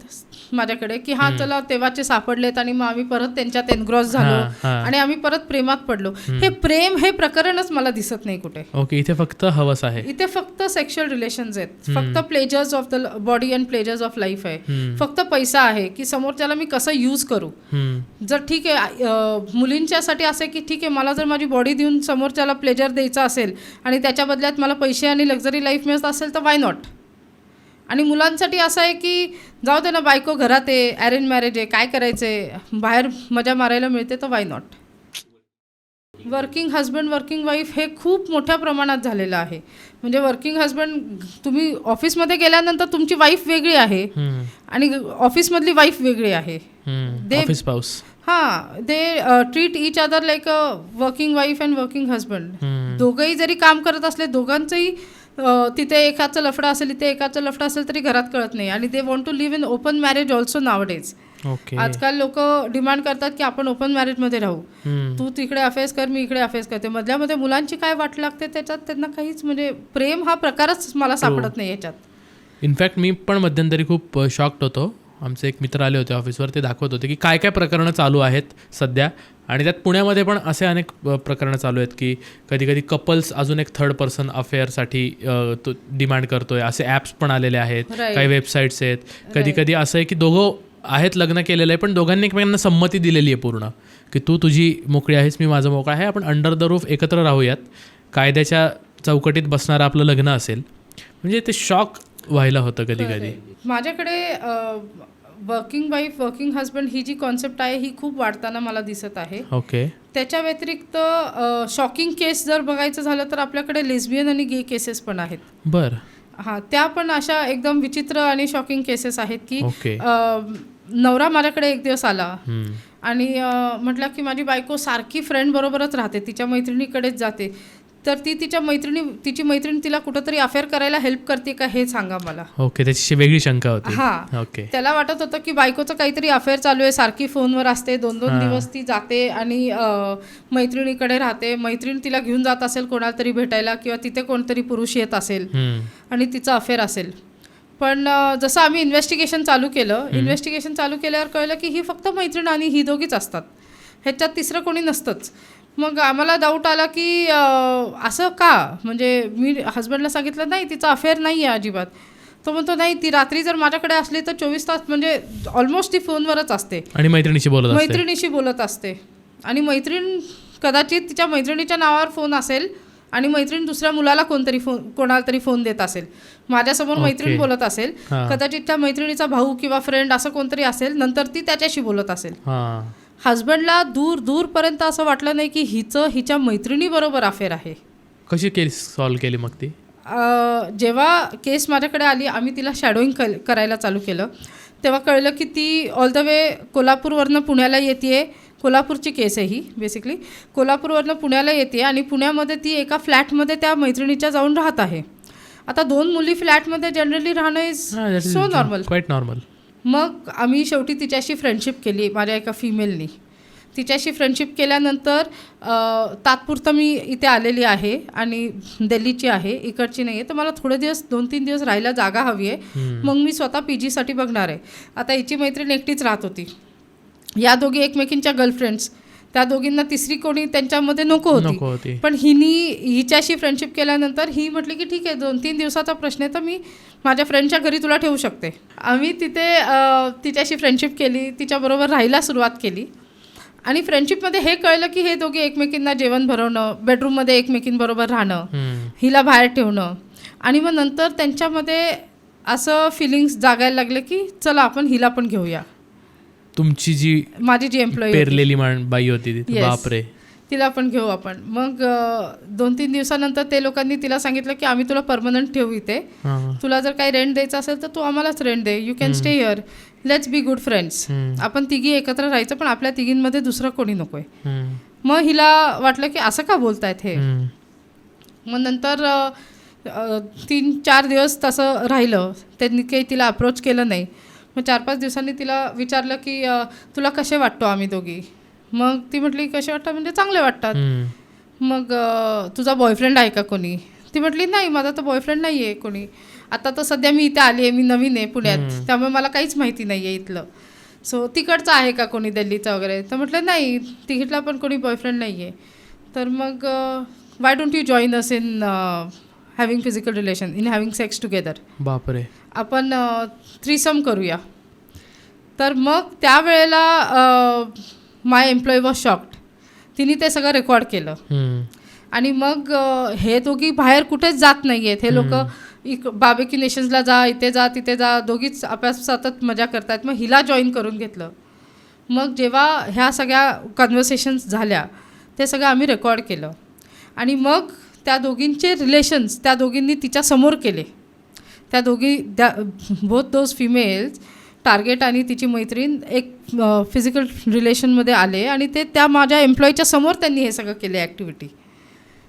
माझ्याकडे की हा चला तेव्हाचे सापडलेत आणि मग आम्ही परत त्यांच्यात एनग्रॉस झालो आणि आम्ही परत प्रेमात पडलो. हे प्रेम हे प्रकरणच मला दिसत नाही कुठे. ओके, इथे फक्त हवस आहे, इथे फक्त सेक्शुअल रिलेशन्स आहेत, फक्त pleasures of the body and pleasures of life आहे, फक्त पैसा आहे की समोरच्याला मी कसं यूज करू. जर ठीक आहे मुलींच्यासाठी असं आहे की ठीक आहे मला जर माझी बॉडी देऊन समोरच्याला प्लेजर द्यायचा असेल आणि त्याच्या बदल्यात मला पैसे आणि लक्झरी लाईफ मिळत असेल तर वाय नॉट. आणि मुलांसाठी असं आहे की जाऊ दे ना, बायको घरात आहे, अरेंज मॅरेज आहे, काय करायचं आहे, बाहेर मजा मारायला मिळते तर why not. Working husband working wife हे खूप मोठ्या प्रमाणात झालेलं आहे. म्हणजे वर्किंग हजबंड, तुम्ही ऑफिसमध्ये गेल्यानंतर तुमची वाईफ वेगळी आहे आणि ऑफिसमधली वाईफ वेगळी आहे. ऑफिस पाऊस, हां, they treat each other like a working wife and working husband. दोघंही जरी काम करत असले, दोघांचंही तिथे एकाचं लफडं असेल, इथे एकाचं लफडं असेल तरी घरात कळत नाही. आणि they want to live in open marriage also nowadays. आजकाल लोक डिमांड करतात की आपण ओपन मॅरेजमध्ये राहू, तू तिकडे अफेअर्स कर, मी इकडे अफेअर्स करते. मधल्यामध्ये मुलांची काय वाट लागते त्याच्यात त्यांना काहीच, म्हणजे प्रेम हा प्रकारच मला सापडत नाही याच्यात. इनफॅक्ट मी पण मध्यंतरी खूप शॉक्ड होतो. आमचे एक मित्र आले होते ऑफिसवर, ते दाखवत होते की काय काय प्रकरणं चालू आहेत सध्या आणि त्यात पुण्यामध्ये पण असे अनेक प्रकरणं चालू आहेत की कधी कधी कपल्स अजून एक थर्ड पर्सन अफेअरसाठी तो डिमांड करतोय, असे ॲप्स पण आलेले आहेत, काही वेबसाईट्स आहेत. कधी कधी असं आहे की दोघं आहेत, लग्न केलेलं आहे, पण दोघांनी एकमेकांना संमती दिलेली आहे पूर्ण की तू तुझी मोकळी आहेस, मी माझं मोकळं आहे, आपण अंडर द रूफ एकत्र राहूयात, कायद्याच्या चौकटीत बसणारं आपलं लग्न असेल. म्हणजे ते शॉक व्हायला होतं कधी कधी. माझ्याकडे वर्किंग वाईफ वर्किंग हजबंड ही जी कॉन्सेप्ट आहे ही खूप वाढताना मला दिसत आहे. ओके. त्याच्या व्यतिरिक्त शॉकिंग केस जर बघायचं झालं तर आपल्याकडे लेस्बियन आणि गे केसेस पण आहेत. बरं. हां, त्या पण अशा एकदम विचित्र आणि शॉकिंग केसेस आहेत की ओके. नवरा माझ्याकडे एक दिवस आला आणि म्हटलं की माझी बायको सारखी फ्रेंड बरोबरच राहते, तिच्या मैत्रिणीकडेच जाते, तर तिची मैत्रीण तिला कुठंतरी अफेअर करायला हेल्प करते का हे सांगा मला. ओके, त्याची वेगळी शंका होती. हां, ओके. त्याला वाटत होतं की बायकोचं काहीतरी अफेअर चालू आहे, सारखी फोनवर असते, 2-2 दिवस ती जाते आणि मैत्रिणीकडे राहते, मैत्रीण तिला घेऊन जात असेल कोणाला तरी भेटायला किंवा तिथे कोणतरी पुरुष येत असेल आणि तिचं अफेअर असेल. पण जसं आम्ही इन्व्हेस्टिगेशन चालू केल्यावर कळलं की ही फक्त मैत्रीण आणि ही दोघीच असतात, ह्याच्यात तिसरं कोणी नसतंच. मग आम्हाला डाऊट आला की असं का, म्हणजे मी हस्बंडला सांगितलं नाही तिचं अफेअर नाही आहे अजिबात. तो म्हणतो नाही, ती रात्री जर माझ्याकडे असली तर 24 तास म्हणजे ऑलमोस्ट ती फोनवरच असते आणि मैत्रिणीशी बोलत असते आणि मैत्रीण कदाचित तिच्या मैत्रिणीच्या नावावर फोन असेल आणि मैत्रीण दुसऱ्या मुलाला कोणाला तरी फोन देत असेल, माझ्यासमोर मैत्रीण बोलत असेल, कदाचित त्या मैत्रिणीचा भाऊ किंवा फ्रेंड असं कोणतरी असेल, नंतर ती त्याच्याशी बोलत असेल. हजबंडला दूरपर्यंत असं वाटलं नाही की हिच्या मैत्रिणीबरोबर अफेअर आहे. कशी केस सॉल्व्ह केली मग ती? जेव्हा केस माझ्याकडे आली, आम्ही तिला शॅडोईंग करायला चालू केलं, तेव्हा कळलं की ती ऑल द वे कोल्हापूरवरनं पुण्याला येते. कोल्हापूरची केस आहे ही बेसिकली. कोल्हापूरवरनं पुण्याला येते आणि पुण्यामध्ये ती एका फ्लॅटमध्ये त्या मैत्रिणीच्या जाऊन राहत आहे. आता 2 मुली फ्लॅटमध्ये जनरली राहणं is so normal, quite normal. मग आम्ही शेवटी तिच्याशी फ्रेंडशिप केली, माझ्या एका फिमेलनी. तिच्याशी फ्रेंडशिप केल्यानंतर तात्पुरतं मी इथे आलेली आहे आणि दिल्लीची आहे, इकडची नाही आहे, तर मला थोडे दिवस 2-3 दिवस राहायला जागा हवी आहे. मग मी स्वतः PGसाठी बघणार आहे. आता हिची मैत्रीण एकटीच राहत होती, या दोघी एकमेकींच्या गर्लफ्रेंड्स, त्या दोघींना तिसरी कोणी त्यांच्यामध्ये नको होती. पण हिच्याशी फ्रेंडशिप केल्यानंतर ही म्हटली की ठीक आहे, 2-3 दिवसाचा प्रश्न आहे तर मी माझ्या फ्रेंडच्या घरी तुला ठेवू शकते. आम्ही तिथे तिच्याशी फ्रेंडशिप केली, तिच्याबरोबर राहायला सुरुवात केली आणि फ्रेंडशिपमध्ये हे कळलं की हे दोघे एकमेकींना जेवण भरवणं, बेडरूममध्ये एकमेकींबरोबर राहणं, हिला बाहेर ठेवणं आणि मग नंतर त्यांच्यामध्ये असं फिलिंग्स जागायला लागले की चला आपण हिला पण घेऊया. माझी जी एम्प्लॉई पेरलेली बाई होती, बापरे, तिला पण घेऊ आपण. मग 2-3 दिवसानंतर ते लोकांनी तिला सांगितलं की आम्ही तुला परमनंट ठेवू इथे, तुला जर काही रेंट द्यायचं असेल तर तू आम्हालाच rent they, you can stay here, let's be good friends, आपण तिघी एकत्र राहायचं पण आपल्या तिघींमध्ये दुसरं कोणी नकोय. मग हिला वाटलं की असं का बोलतायत हे. मग नंतर 3-4 दिवस तसं राहिलं, त्यांनी काही तिला अप्रोच केलं नाही. मग 4-5 दिवसांनी तिला विचारलं की तुला कसे वाटतो आम्ही दोघी. मग ती म्हटली कसे वाटतात म्हणजे चांगले वाटतात. मग तुझा बॉयफ्रेंड आहे का कोणी. ती म्हटली नाही, माझा तर बॉयफ्रेंड नाही आहे कोणी, आता तर सध्या मी इथे आली आहे, मी नवीन आहे पुण्यात, त्यामुळे मला काहीच माहिती नाही आहे इथलं, सो तिकडचं आहे का कोणी दिल्लीचं वगैरे. तर म्हटलं नाही, तिकडला पण कोणी बॉयफ्रेंड नाही आहे. तर मग why don't you join us in having physical relation, in having sex together. बापरे. आपण थ्रीसम करूया. तर मग त्यावेळेला माय एम्प्लॉई वॉज शॉक्ड. तिने ते सगळं रेकॉर्ड केलं आणि मग हे दोघी बाहेर कुठेच जात नाही आहेत. हे लोक बार्बेक्यू नेशन्सला जा, इथे जा, तिथे जा, दोघीच आपल्या सतत मजा करतात. मग हिला जॉईन करून घेतलं. मग जेव्हा ह्या सगळ्या कन्व्हर्सेशन्स झाल्या ते सगळं आम्ही रेकॉर्ड केलं आणि मग त्या दोघींचे रिलेशन्स त्या दोघींनी तिच्यासमोर केले. त्या दोघी बोथ दोज फिमेल्स, टार्गेट आणि तिची मैत्रीण, एक फिजिकल रिलेशनमध्ये आले आणि ते त्या माझ्या एम्प्लॉईच्या समोर त्यांनी हे सगळं केले ॲक्टिव्हिटी.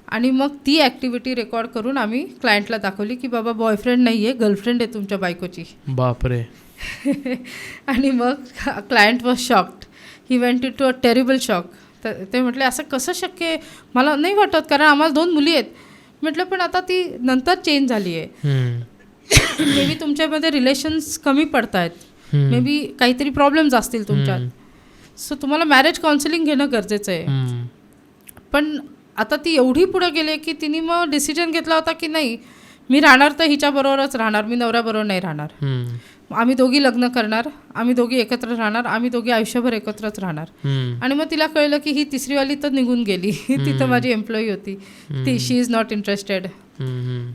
आणि मग ती ॲक्टिव्हिटी रेकॉर्ड करून आम्ही क्लायंटला दाखवली की बाबा बॉयफ्रेंड नाही आहे, गर्लफ्रेंड आहे तुमच्या बायकोची. बापरे. आणि मग client was shocked, he went to a terrible shock. तर ते म्हटले असं कसं शक्य आहे, मला नाही वाटत, कारण आम्हाला 2 मुली आहेत. म्हटलं पण आता ती नंतर चेंज झाली आहे, मे बी तुमच्यामध्ये रिलेशन्स कमी पडत आहेत, मे बी काहीतरी प्रॉब्लेम्स असतील तुमच्यात. सो तुम्हाला मॅरेज काउन्सिलिंग घेणं गरजेचं आहे. पण आता ती एवढी पुढे गेली की तिने मग डिसिजन घेतला होता की नाही, मी राहणार तर हिच्याबरोबरच राहणार, मी नवऱ्याबरोबर नाही राहणार. आम्ही दोघी लग्न करणार, आम्ही दोघी एकत्र राहणार, आम्ही दोघी आयुष्यभर एकत्रच राहणार. आणि मग तिला कळलं की ही तिसरीवाली तर निघून गेली, तिथं माझी एम्प्लॉई होती ती, शी इज नॉट इंटरेस्टेड.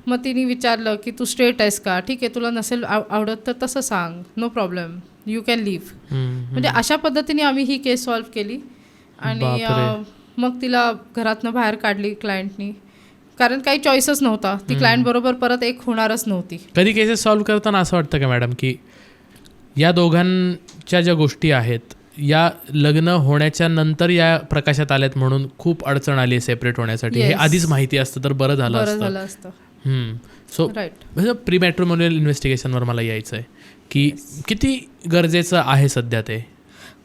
मग तिने विचारलं की तू स्ट्रेट आहेस का, ठीक आहे तुला नसेल आवडत तर तसं सांग, no problem, you can live. म्हणजे अशा पद्धतीने आम्ही ही केस सॉल्व्ह केली. आणि मग तिला घरातनं बाहेर काढली क्लायंटनी, कारण काही चॉईसच नव्हता, ती क्लायंट बरोबर परत एक होणारच नव्हती. कधी केसेस सॉल्व्ह करताना असं वाटतं का मॅडम की या दोघांच्या ज्या गोष्टी आहेत या लग्न होण्याच्या नंतर या प्रकाशात आल्यात म्हणून खूप अडचण आली सेपरेट होण्यासाठी, हे आधीच माहिती असतं तर बरं झालं असतं. सो राईट, प्री मॅट्रिमोनियल इन्व्हेस्टिगेशनवर मला यायचं आहे की किती गरजेचं आहे सध्या ते?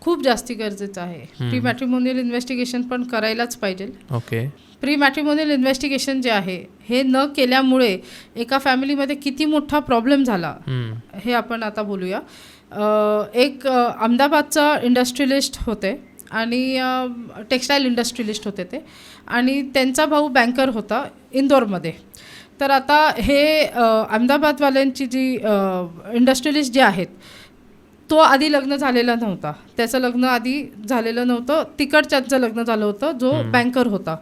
खूप जास्ती गरजेचं आहे. प्री मॅट्रिमोनियल इन्व्हेस्टिगेशन पण करायलाच पाहिजे. ओके. प्री मॅट्रिमोनियल इन्व्हेस्टिगेशन जे आहे हे न केल्यामुळे एका फॅमिलीमध्ये किती मोठा प्रॉब्लेम झाला हे आपण आता बोलूया. एक अहमदाबादचा इंडस्ट्रियलिस्ट होते आणि टेक्स्टाईल इंडस्ट्रियलिस्ट होते ते, आणि त्यांचा भाऊ बँकर होता इंदोरमध्ये. तर आता हे अहमदाबादवाल्यांची जी इंडस्ट्रियलिस्ट जे आहेत, तो आधी लग्न झालेला नव्हता, त्याचं लग्न आधी झालेलं नव्हतं, तिकडच्याचं लग्न झालं होतं जो बँकर होता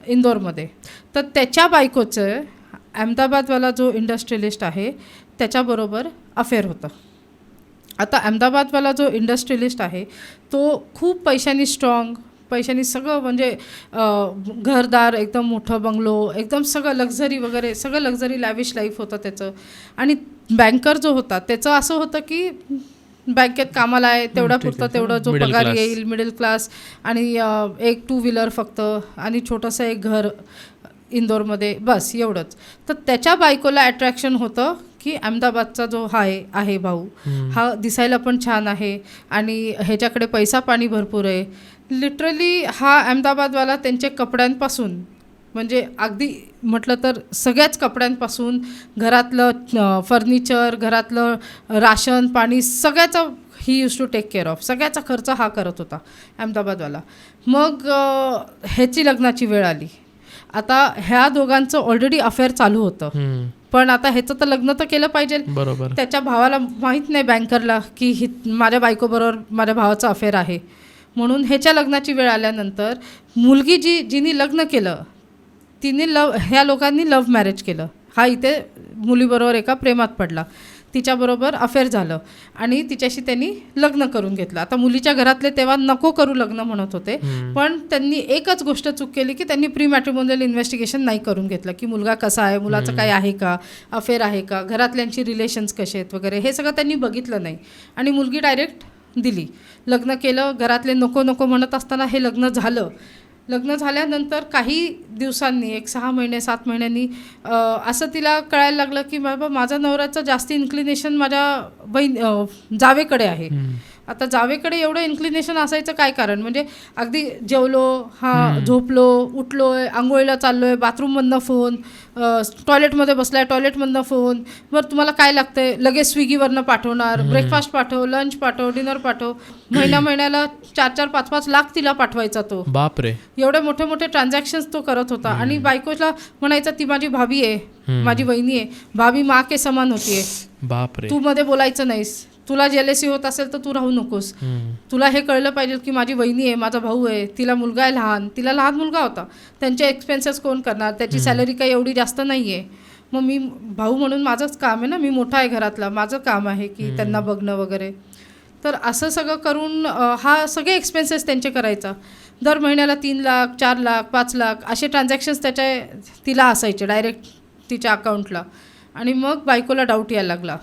इंदोरमध्ये. तर त्याच्या बायकोचं अहमदाबादवाला जो इंडस्ट्रियलिस्ट आहे त्याच्याबरोबर अफेअर होतं. आता अहमदाबादवाला जो इंडस्ट्रियलिस्ट आहे तो खूप पैशानी स्ट्रॉंग, पैशानी सगळं म्हणजे घरदार, एकदम मोठं बंगलो, एकदम सगळं लक्झरी वगैरे, सगळं लक्झरी लॅविश लाईफ होतं त्याचं. आणि बँकर जो होता त्याचं असं होतं की बँकेत कामाला आहे तेवढा पुरतं तेवढं जो पगार येईल, मिडल क्लास, आणि एक 2 व्हीलर फक्त, आणि छोटंसं एक घर इंदोरमध्ये, बस एवढंच. तर त्याच्या बायकोला अट्रॅक्शन होतं की अहमदाबादचा जो आहे भाऊ, हा दिसायला पण छान आहे आणि ह्याच्याकडे पैसा पाणी भरपूर आहे. लिटरली हा अहमदाबादवाला त्यांच्या कपड्यांपासून, म्हणजे अगदी म्हटलं तर सगळ्याच कपड्यांपासून, घरातलं फर्निचर, घरातलं राशन पाणी, सगळ्याचा ही use to take care of, सगळ्याचा खर्च हा करत होता अहमदाबादवाला. मग ह्याची लग्नाची वेळ आली. आता ह्या दोघांचं ऑलरेडी अफेअर चालू होतं, पण आता ह्याचं तर लग्न तर केलं पाहिजे. बरोबर. त्याच्या भावाला माहीत नाही बँकरला की माझ्या बायकोबरोबर माझ्या भावाचं अफेअर आहे. म्हणून ह्याच्या लग्नाची वेळ आल्यानंतर मुलगी जिने लग्न केलं तिने ह्या लोकांनी लव्ह मॅरेज केलं. हा इथे मुलीबरोबर एका प्रेमात पडला, तिच्याबरोबर अफेअर झालं आणि तिच्याशी त्यांनी लग्न करून घेतलं. आता मुलीच्या घरातले तेव्हा नको करू लग्न म्हणत होते, पण त्यांनी एकच गोष्ट चूक केली की त्यांनी प्री मॅट्रिमोनियल इन्व्हेस्टिगेशन नाही करून घेतलं की मुलगा कसा आहे, मुलाचं काय आहे का, अफेअर आहे का, घरातल्यांची रिलेशन्स कसे आहेत वगैरे, हे सगळं त्यांनी बघितलं नाही. आणि मुलगी डायरेक्ट दिली, लग्न केलं. घरातले नको नको म्हणत असताना हे लग्न झालं. लग्न झाल्यानंतर काही दिवसांनी, 6 महिने 7 महिन्यांनी असं तिला कळायला लागलं की बाबा माझा नवऱ्याचं जास्त इन्क्लिनेशन माझ्या जावेकडे आहे. आता जावेकडे एवढं इन्क्लिनेशन असायचं काय कारण, म्हणजे अगदी जेवलो, झोपलो, उठलोय, आंघोळीला चाललोय, बाथरूममधनं फोन, टॉयलेटमध्ये बसलाय, टॉयलेटमधनं फोन, बरं तुम्हाला काय लागतंय लगेच स्विगीवरनं पाठवणार, ब्रेकफास्ट पाठव, लंच पाठव, डिनर पाठव. महिन्याला 4-5 लाख तिला पाठवायचा तो. बापरे, एवढे मोठे मोठे ट्रान्झॅक्शन्स तो करत होता. आणि बायकोला म्हणायचा ती माझी भाभी आहे, माझी वहिनी आहे, भाभी माँ के समान होतीये, बापरे, तू मध्ये बोलायचं नाहीस, तुला जेलेसी होत असेल तर तू राहू नकोस, तुला हे कळलं पाहिजे की माझी वहिनी आहे, माझा भाऊ आहे, तिला मुलगा आहे लहान, तिला लहान मुलगा होता, त्यांचे एक्सपेन्सेस कोण करणार, त्याची सॅलरी काही एवढी जास्त नाही आहे, मग मी भाऊ म्हणून माझंच काम आहे ना, मी मोठा आहे घरातला, माझं काम आहे की त्यांना बघणं वगैरे. तर असं सगळं करून हा सगळे एक्सपेन्सेस त्यांचे करायचा. दर महिन्याला 3 लाख 4 लाख 5 लाख असे ट्रान्झॅक्शन्स तिला असायचे डायरेक्ट तिच्या अकाउंटला. आणि मग बायकोला डाऊट यायला लागला.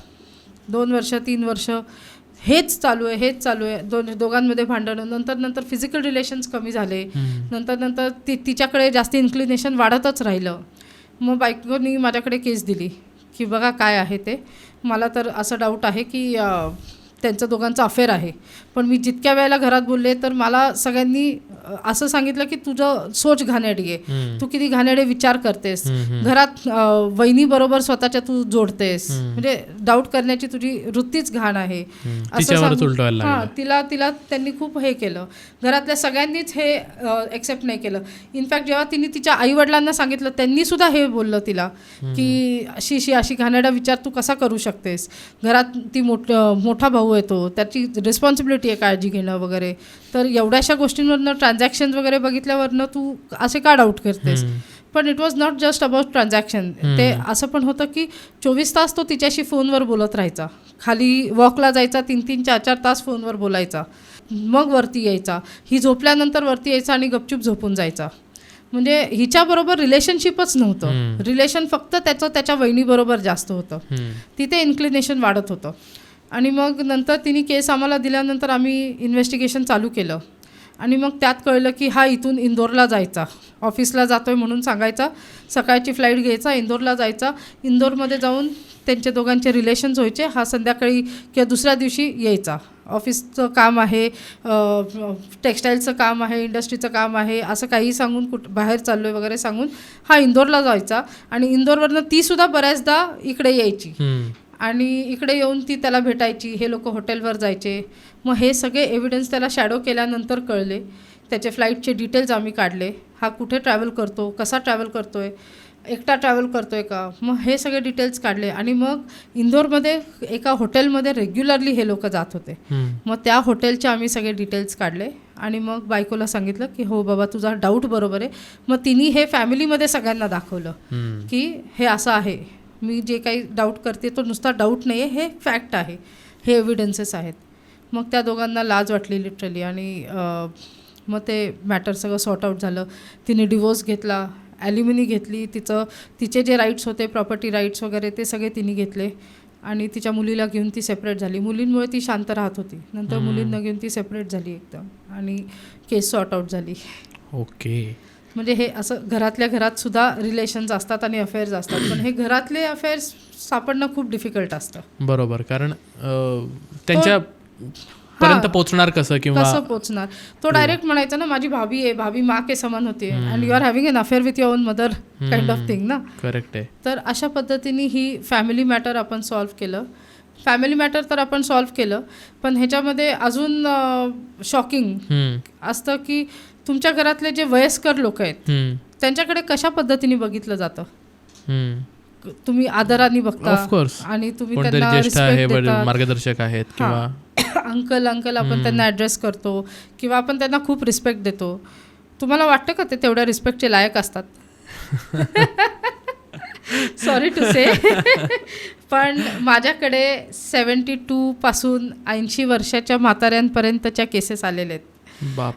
2 वर्ष 3 वर्ष हेच चालू आहे. दोघांमध्ये भांडणं, नंतर फिजिकल रिलेशन्स कमी झाले, नंतर तिच्याकडे जास्त इन्क्लिनेशन वाढतच राहिलं. मग बायकोनी माझ्याकडे केस दिली की बघा काय आहे ते, मला तर असं डाऊट आहे की त्यांचं दोघांचं अफेअर आहे. पण मी जितक्या वेळेला घरात बोलले तर मला सगळ्यांनी असं सांगितलं की तुझं सोच घाणेरडी आहे, तू किती घाणेरडे विचार करतेस, घरात वहिनीबरोबर स्वतःच्या तू जोडतेस, म्हणजे डाऊट करण्याची तुझी वृत्तीच घाण आहे तिच्यावरच उलटवायला लागलं. हां, तिला त्यांनी खूप हे केलं. घरातल्या सगळ्यांनीच हे एक्सेप्ट नाही केलं. इनफॅक्ट जेव्हा तिने तिच्या आईवडिलांना सांगितलं त्यांनी सुद्धा हे बोललं तिला की अशी घाणेरडा विचार तू कसा करू शकतेस, घरात ती मोठा भाऊ येतो, त्याची रिस्पॉन्सिबिलिटी आहे काळजी घेणं वगैरे, तर एवढ्याशा गोष्टींवरनं ट्रान्झॅक्शन वगैरे बघितल्यावरनं तू असे का डाऊट करतेस. पण it was not just about transaction. ते असं पण होतं की 24 तास तो तिच्याशी फोनवर बोलत राहायचा, खाली वॉकला जायचा 3-3, 4-4 तास फोनवर बोलायचा, मग वरती यायचा, ही झोपल्यानंतर वरती यायचा आणि गपचूप झोपून जायचा. म्हणजे हिच्याबरोबर रिलेशनशिपच नव्हतं, रिलेशन फक्त त्याच्या वहिनीबरोबर जास्त होतं, तिथे इन्क्लिनेशन वाढत होतं. आणि मग नंतर तिने केस आम्हाला दिल्यानंतर आम्ही इन्व्हेस्टिगेशन चालू केलं आणि मग त्यात कळलं की हा इथून इंदोरला जायचा, ऑफिसला जातोय म्हणून सांगायचा, सकाळची फ्लाईट घ्यायचा, इंदोरला जायचा, इंदोरमध्ये जाऊन त्यांचे दोघांचे रिलेशन्स व्हायचे, हा संध्याकाळी किंवा दुसऱ्या दिवशी यायचा, ऑफिसचं काम आहे, टेक्स्टाईलचं काम आहे, इंडस्ट्रीचं काम आहे, असं काही सांगून बाहेर चाललो आहे वगैरे सांगून हा इंदोरला जायचा. आणि इंदोरवरनं तीसुद्धा बऱ्याचदा इकडे यायची आणि इकडे येऊन ती त्याला भेटायची, हे लोक हॉटेलवर जायचे. मग हे सगळे एव्हिडन्स त्याला शॅडो केल्यानंतर कळले, त्याचे फ्लाईटचे डिटेल्स आम्ही काढले, हा कुठे ट्रॅव्हल करतो, कसा ट्रॅव्हल करतो आहे, एकटा ट्रॅव्हल करतो आहे का, मग हे सगळे डिटेल्स काढले. आणि मग इंदोरमध्ये एका हॉटेलमध्ये रेग्युलरली हे लोक जात होते, मग त्या हॉटेलचे आम्ही सगळे डिटेल्स काढले आणि मग बायकोला सांगितलं की हो बाबा तुझा डाऊट बरोबर आहे. मग तिने हे फॅमिलीमध्ये सगळ्यांना दाखवलं की हे असं आहे, मी जे काही डाऊट करते तो नुसता डाऊट नाही आहे, हे फॅक्ट आहे, हे एव्हिडन्सेस आहेत. मग त्या दोघांना लाज वाटली लिटरली आणि मग ते मॅटर सगळं सॉर्ट आऊट झालं. तिने डिवोर्स घेतला, ॲल्युमिनी घेतली, तिचे जे राईट्स होते, प्रॉपर्टी राईट्स वगैरे ते सगळे तिने घेतले आणि तिच्या मुलीला घेऊन ती सेपरेट झाली. मुलींमुळे ती शांत राहत होती, नंतर मुलींना घेऊन ती सेपरेट झाली एकदम आणि केस सॉर्ट आऊट झाली. ओके. म्हणजे हे असं घरातल्या घरात सुद्धा रिलेशन्स असतात आणि अफेअर्स असतात, पण हे घरातले अफेअर्स सापडणं खूप डिफिकल्ट असतं. बरोबर, कारण त्यांच्या पर्यंत पोहोचणार कसं पोहोचणार. तो डायरेक्ट म्हणायचा ना माझी भाभी आहे, भाभी माँ के समान होती है and you are having an affair with your own mother kind of thing ना. करेक्ट आहे. तर अशा पद्धतीने ही फॅमिली मॅटर आपण सॉल्व्ह केलं. फॅमिली मॅटर तर आपण सॉल्व्ह केलं, पण ह्याच्यामध्ये अजून शॉकिंग असतं की तुमच्या घरातले जे वयस्कर लोक आहेत त्यांच्याकडे कशा पद्धतीने बघितलं जातं. तुम्ही आदराने बघता आणि तुम्ही त्यांना रिस्पेक्ट देता, मार्गदर्शक आहेत किंवा अंकल आपण त्यांना ॲड्रेस करतो किंवा आपण त्यांना खूप रिस्पेक्ट देतो. तुम्हाला वाटतं का ते तेवढ्या रिस्पेक्टचे लायक असतात? सॉरी टू से, पण माझ्याकडे 72 पासून 80 वर्षाच्या म्हाताऱ्यांपर्यंतच्या केसेस आलेले आहेत.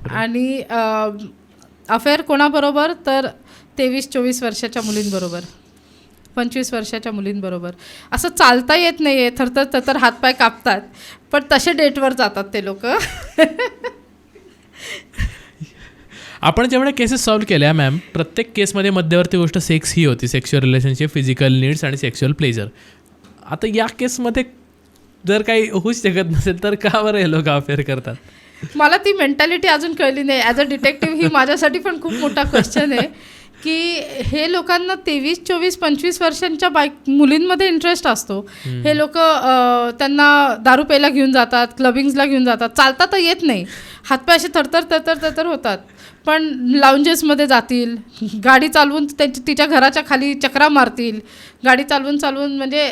आणि अफेअर कोणाबरोबर तर 23-24 वर्षाच्या मुलींबरोबर, 25 वर्षाच्या मुलींबरोबर. असं चालता येत नाही आहे, थरथर हातपाय कापतात, पण तसे डेटवर जातात ते लोक. आपण जेवढ्या केसेस सॉल्व्ह केल्या मॅम, प्रत्येक केसमध्ये मध्यवर्ती गोष्ट सेक्स ही होती, सेक्शुअल रिलेशनशिप, फिजिकल नीड्स आणि सेक्शुअल प्लेजर. आता या केसमध्ये जर काही होऊच शकत नसेल तर का बरं हे लोक अफेअर करतात? मला ती मेंटॅलिटी अजून कळली नाही. ॲज अ डिटेक्टिव्ह ही माझ्यासाठी पण खूप मोठा क्वेश्चन आहे की हे लोकांना 23, 24, 25 वर्षांच्या मुलींमध्ये इंटरेस्ट असतो. हे लोक त्यांना दारू प्यायला घेऊन जातात, क्लबिंग्सला घेऊन जातात, चालता तर येत नाही, हातपाय असे थरथर होतात, पण लाऊंजेसमध्ये जातील, गाडी चालवून तिच्या घराच्या खाली चक्रा मारतील, गाडी चालवून म्हणजे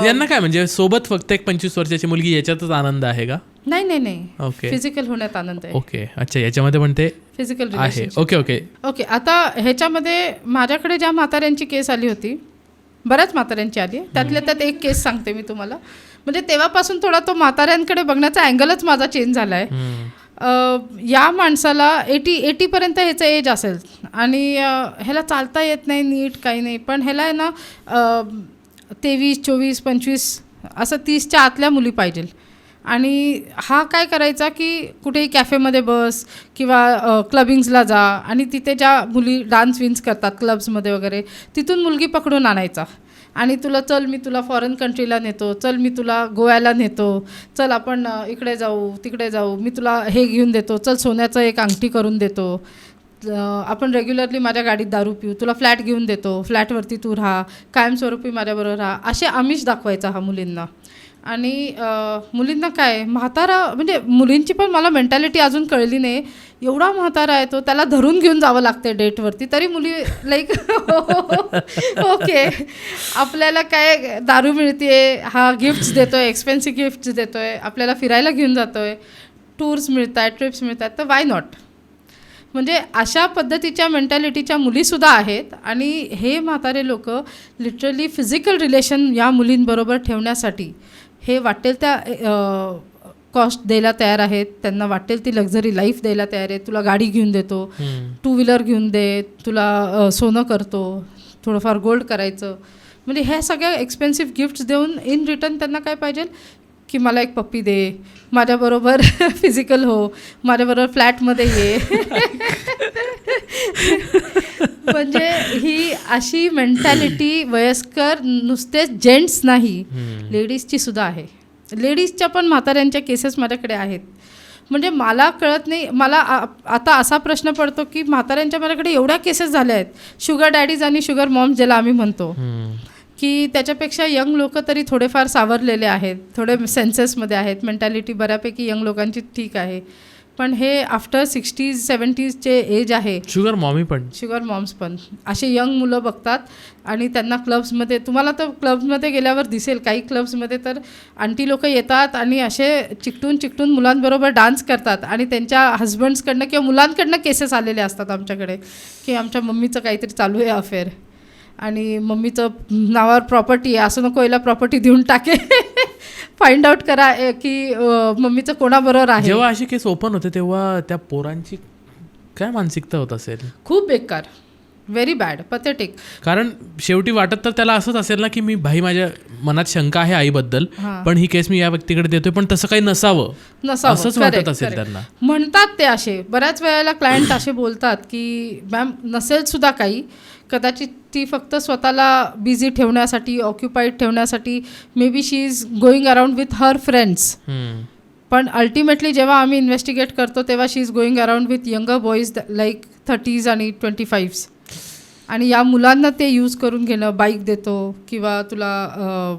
यांना काय म्हणजे सोबत फक्त एक 25 वर्षाची मुलगी याच्यातच आनंद आहे का? नाही. ओके. फिजिकल होण्यात आनंद आहे. ओके, अच्छा, याच्यामध्ये पण ते फिजिकल आहे. ओके. आता ह्याच्यामध्ये माझ्याकडे ज्या म्हाताऱ्यांची केस आली होती, बऱ्याच म्हाताऱ्यांची आली, त्यातल्या त्यात एक केस सांगते मी तुम्हाला. म्हणजे तेव्हापासून थोडा तो म्हाताऱ्यांकडे बघण्याचा अँगलच माझा चेंज झाला आहे. या माणसाला 80पर्यंत ह्याचं एज असेल आणि ह्याला चालता येत नाही नीट, काही नाही, पण ह्याला आहे ना 23, 24, 25 असं 30च्या आतल्या मुली पाहिजे. आणि हा काय करायचा की कुठेही कॅफेमध्ये बस किंवा क्लबिंग्सला जा आणि तिथे ज्या मुली डान्स विन्स करतात क्लब्समध्ये वगैरे, तिथून मुलगी पकडून आणायचा आणि चल मी तुला फॉरेन कंट्रीला नेतो, चल मी तुला गोव्याला नेतो, चल आपण इकडे जाऊ तिकडे जाऊ, मी तुला हे घेऊन देतो, चल सोन्याचं एक अंगठी करून देतो. आपण रेग्युलरली माझ्या गाडीत दारू पिऊ, तुला फ्लॅट घेऊन देतो, फ्लॅटवरती तू राहा, कायमस्वरूपी माझ्याबरोबर राहा, असे आमिष दाखवायचा हा मुलींना. आणि मुलींना काय म्हातारा, म्हणजे मुलींची पण मला मेंटॅलिटी अजून कळली नाही. एवढा म्हातारा आहे तो, त्याला धरून घेऊन जावं लागते डेटवरती, तरी मुली लाईक ओके आपल्याला काय दारू मिळते, हा गिफ्ट्स देतोय, एक्सपेन्सिव्ह गिफ्ट्स देतोय, आपल्याला फिरायला घेऊन जातोय, टूर्स मिळत आहेत, ट्रिप्स मिळत आहेत, तर वाय नॉट. म्हणजे अशा पद्धतीच्या मेंटॅलिटीच्या मुलीसुद्धा आहेत. आणि हे म्हातारे लोक लिटरली फिजिकल रिलेशन या मुलींबरोबर ठेवण्यासाठी हे वाटेल त्या कॉस्ट द्यायला तयार आहेत, त्यांना वाटेल ती लक्झरी लाईफ द्यायला तयार आहेत. तुला गाडी घेऊन देतो, 2 व्हीलर घेऊन दे, तुला सोनं करतो, थोडंफार गोल्ड करायचं, म्हणजे ह्या सगळ्या एक्सपेन्सिव्ह गिफ्ट्स देऊन इन रिटर्न त्यांना काय पाहिजे की मला एक पप्पी दे, माझ्याबरोबर फिजिकल हो, माझ्याबरोबर फ्लॅटमध्ये ये. म्हणजे ही अशी मेंटॅलिटी वयस्कर नुसतेच जेंट्स नाही, लेडीजची सुद्धा आहे. लेडीजच्या पण म्हाताऱ्यांच्या केसेस माझ्याकडे आहेत. म्हणजे मला कळत नाही, मला आता असा प्रश्न पडतो की म्हाताऱ्यांच्या माझ्याकडे एवढ्या केसेस झाल्या आहेत, शुगर डॅडीज आणि शुगर मॉम्स ज्याला आम्ही म्हणतो, की त्याच्यापेक्षा यंग लोक तरी थोडेफार सावरलेले आहेत, थोडे सेन्सेसमध्ये आहेत, मेंटॅलिटी बऱ्यापैकी यंग लोकांची ठीक आहे. पण हे आफ्टर 60s 70sचे एज आहे, शुगर मॉम्स पण असे यंग मुलं बघतात. आणि त्यांना क्लब्समध्ये, तुम्हाला तर क्लब्समध्ये गेल्यावर दिसेल, काही क्लब्समध्ये तर आंटी लोक येतात आणि असे चिकटून मुलांबरोबर डान्स करतात. आणि त्यांच्या हजबंड्सकडनं किंवा मुलांकडनं केसेस आलेले असतात आमच्याकडे की आमच्या मम्मीचं काहीतरी चालू आहे अफेअर, आणि मम्मीचं नावावर प्रॉपर्टी आहे, असं नको याला प्रॉपर्टी देऊन टाके, फाइंड आउट करा की मम्मीचं कोणाबरोबर आहे. जेव्हा अशी केस ओपन होते तेव्हा त्या पोरांची काय मानसिकता होत असेल? खूप बेकार, व्हेरी बॅड, पथेटिक. कारण शेवटी वाटत तर त्याला असंच असेल ना की मी भाई माझ्या मनात शंका आहे आईबद्दल, पण ही केस मी या व्यक्तीकडे देतोय, पण तसं काही नसावं असंच वाटत असेल त्यांना. म्हणतात ते असे, बऱ्याच वेळेला क्लायंट असे बोलतात की मॅम नसेल सुद्धा काही, कदाचित ती फक्त स्वतःला बिझी ठेवण्यासाठी, ऑक्युपाईड ठेवण्यासाठी, may be she is going around with her friends. पण अल्टिमेटली जेव्हा आम्ही इन्व्हेस्टिगेट करतो तेव्हा she is going around with younger boys like 30s आणि 25s. आणि या मुलांना ते यूज करून घेणं, बाईक देतो किंवा तुला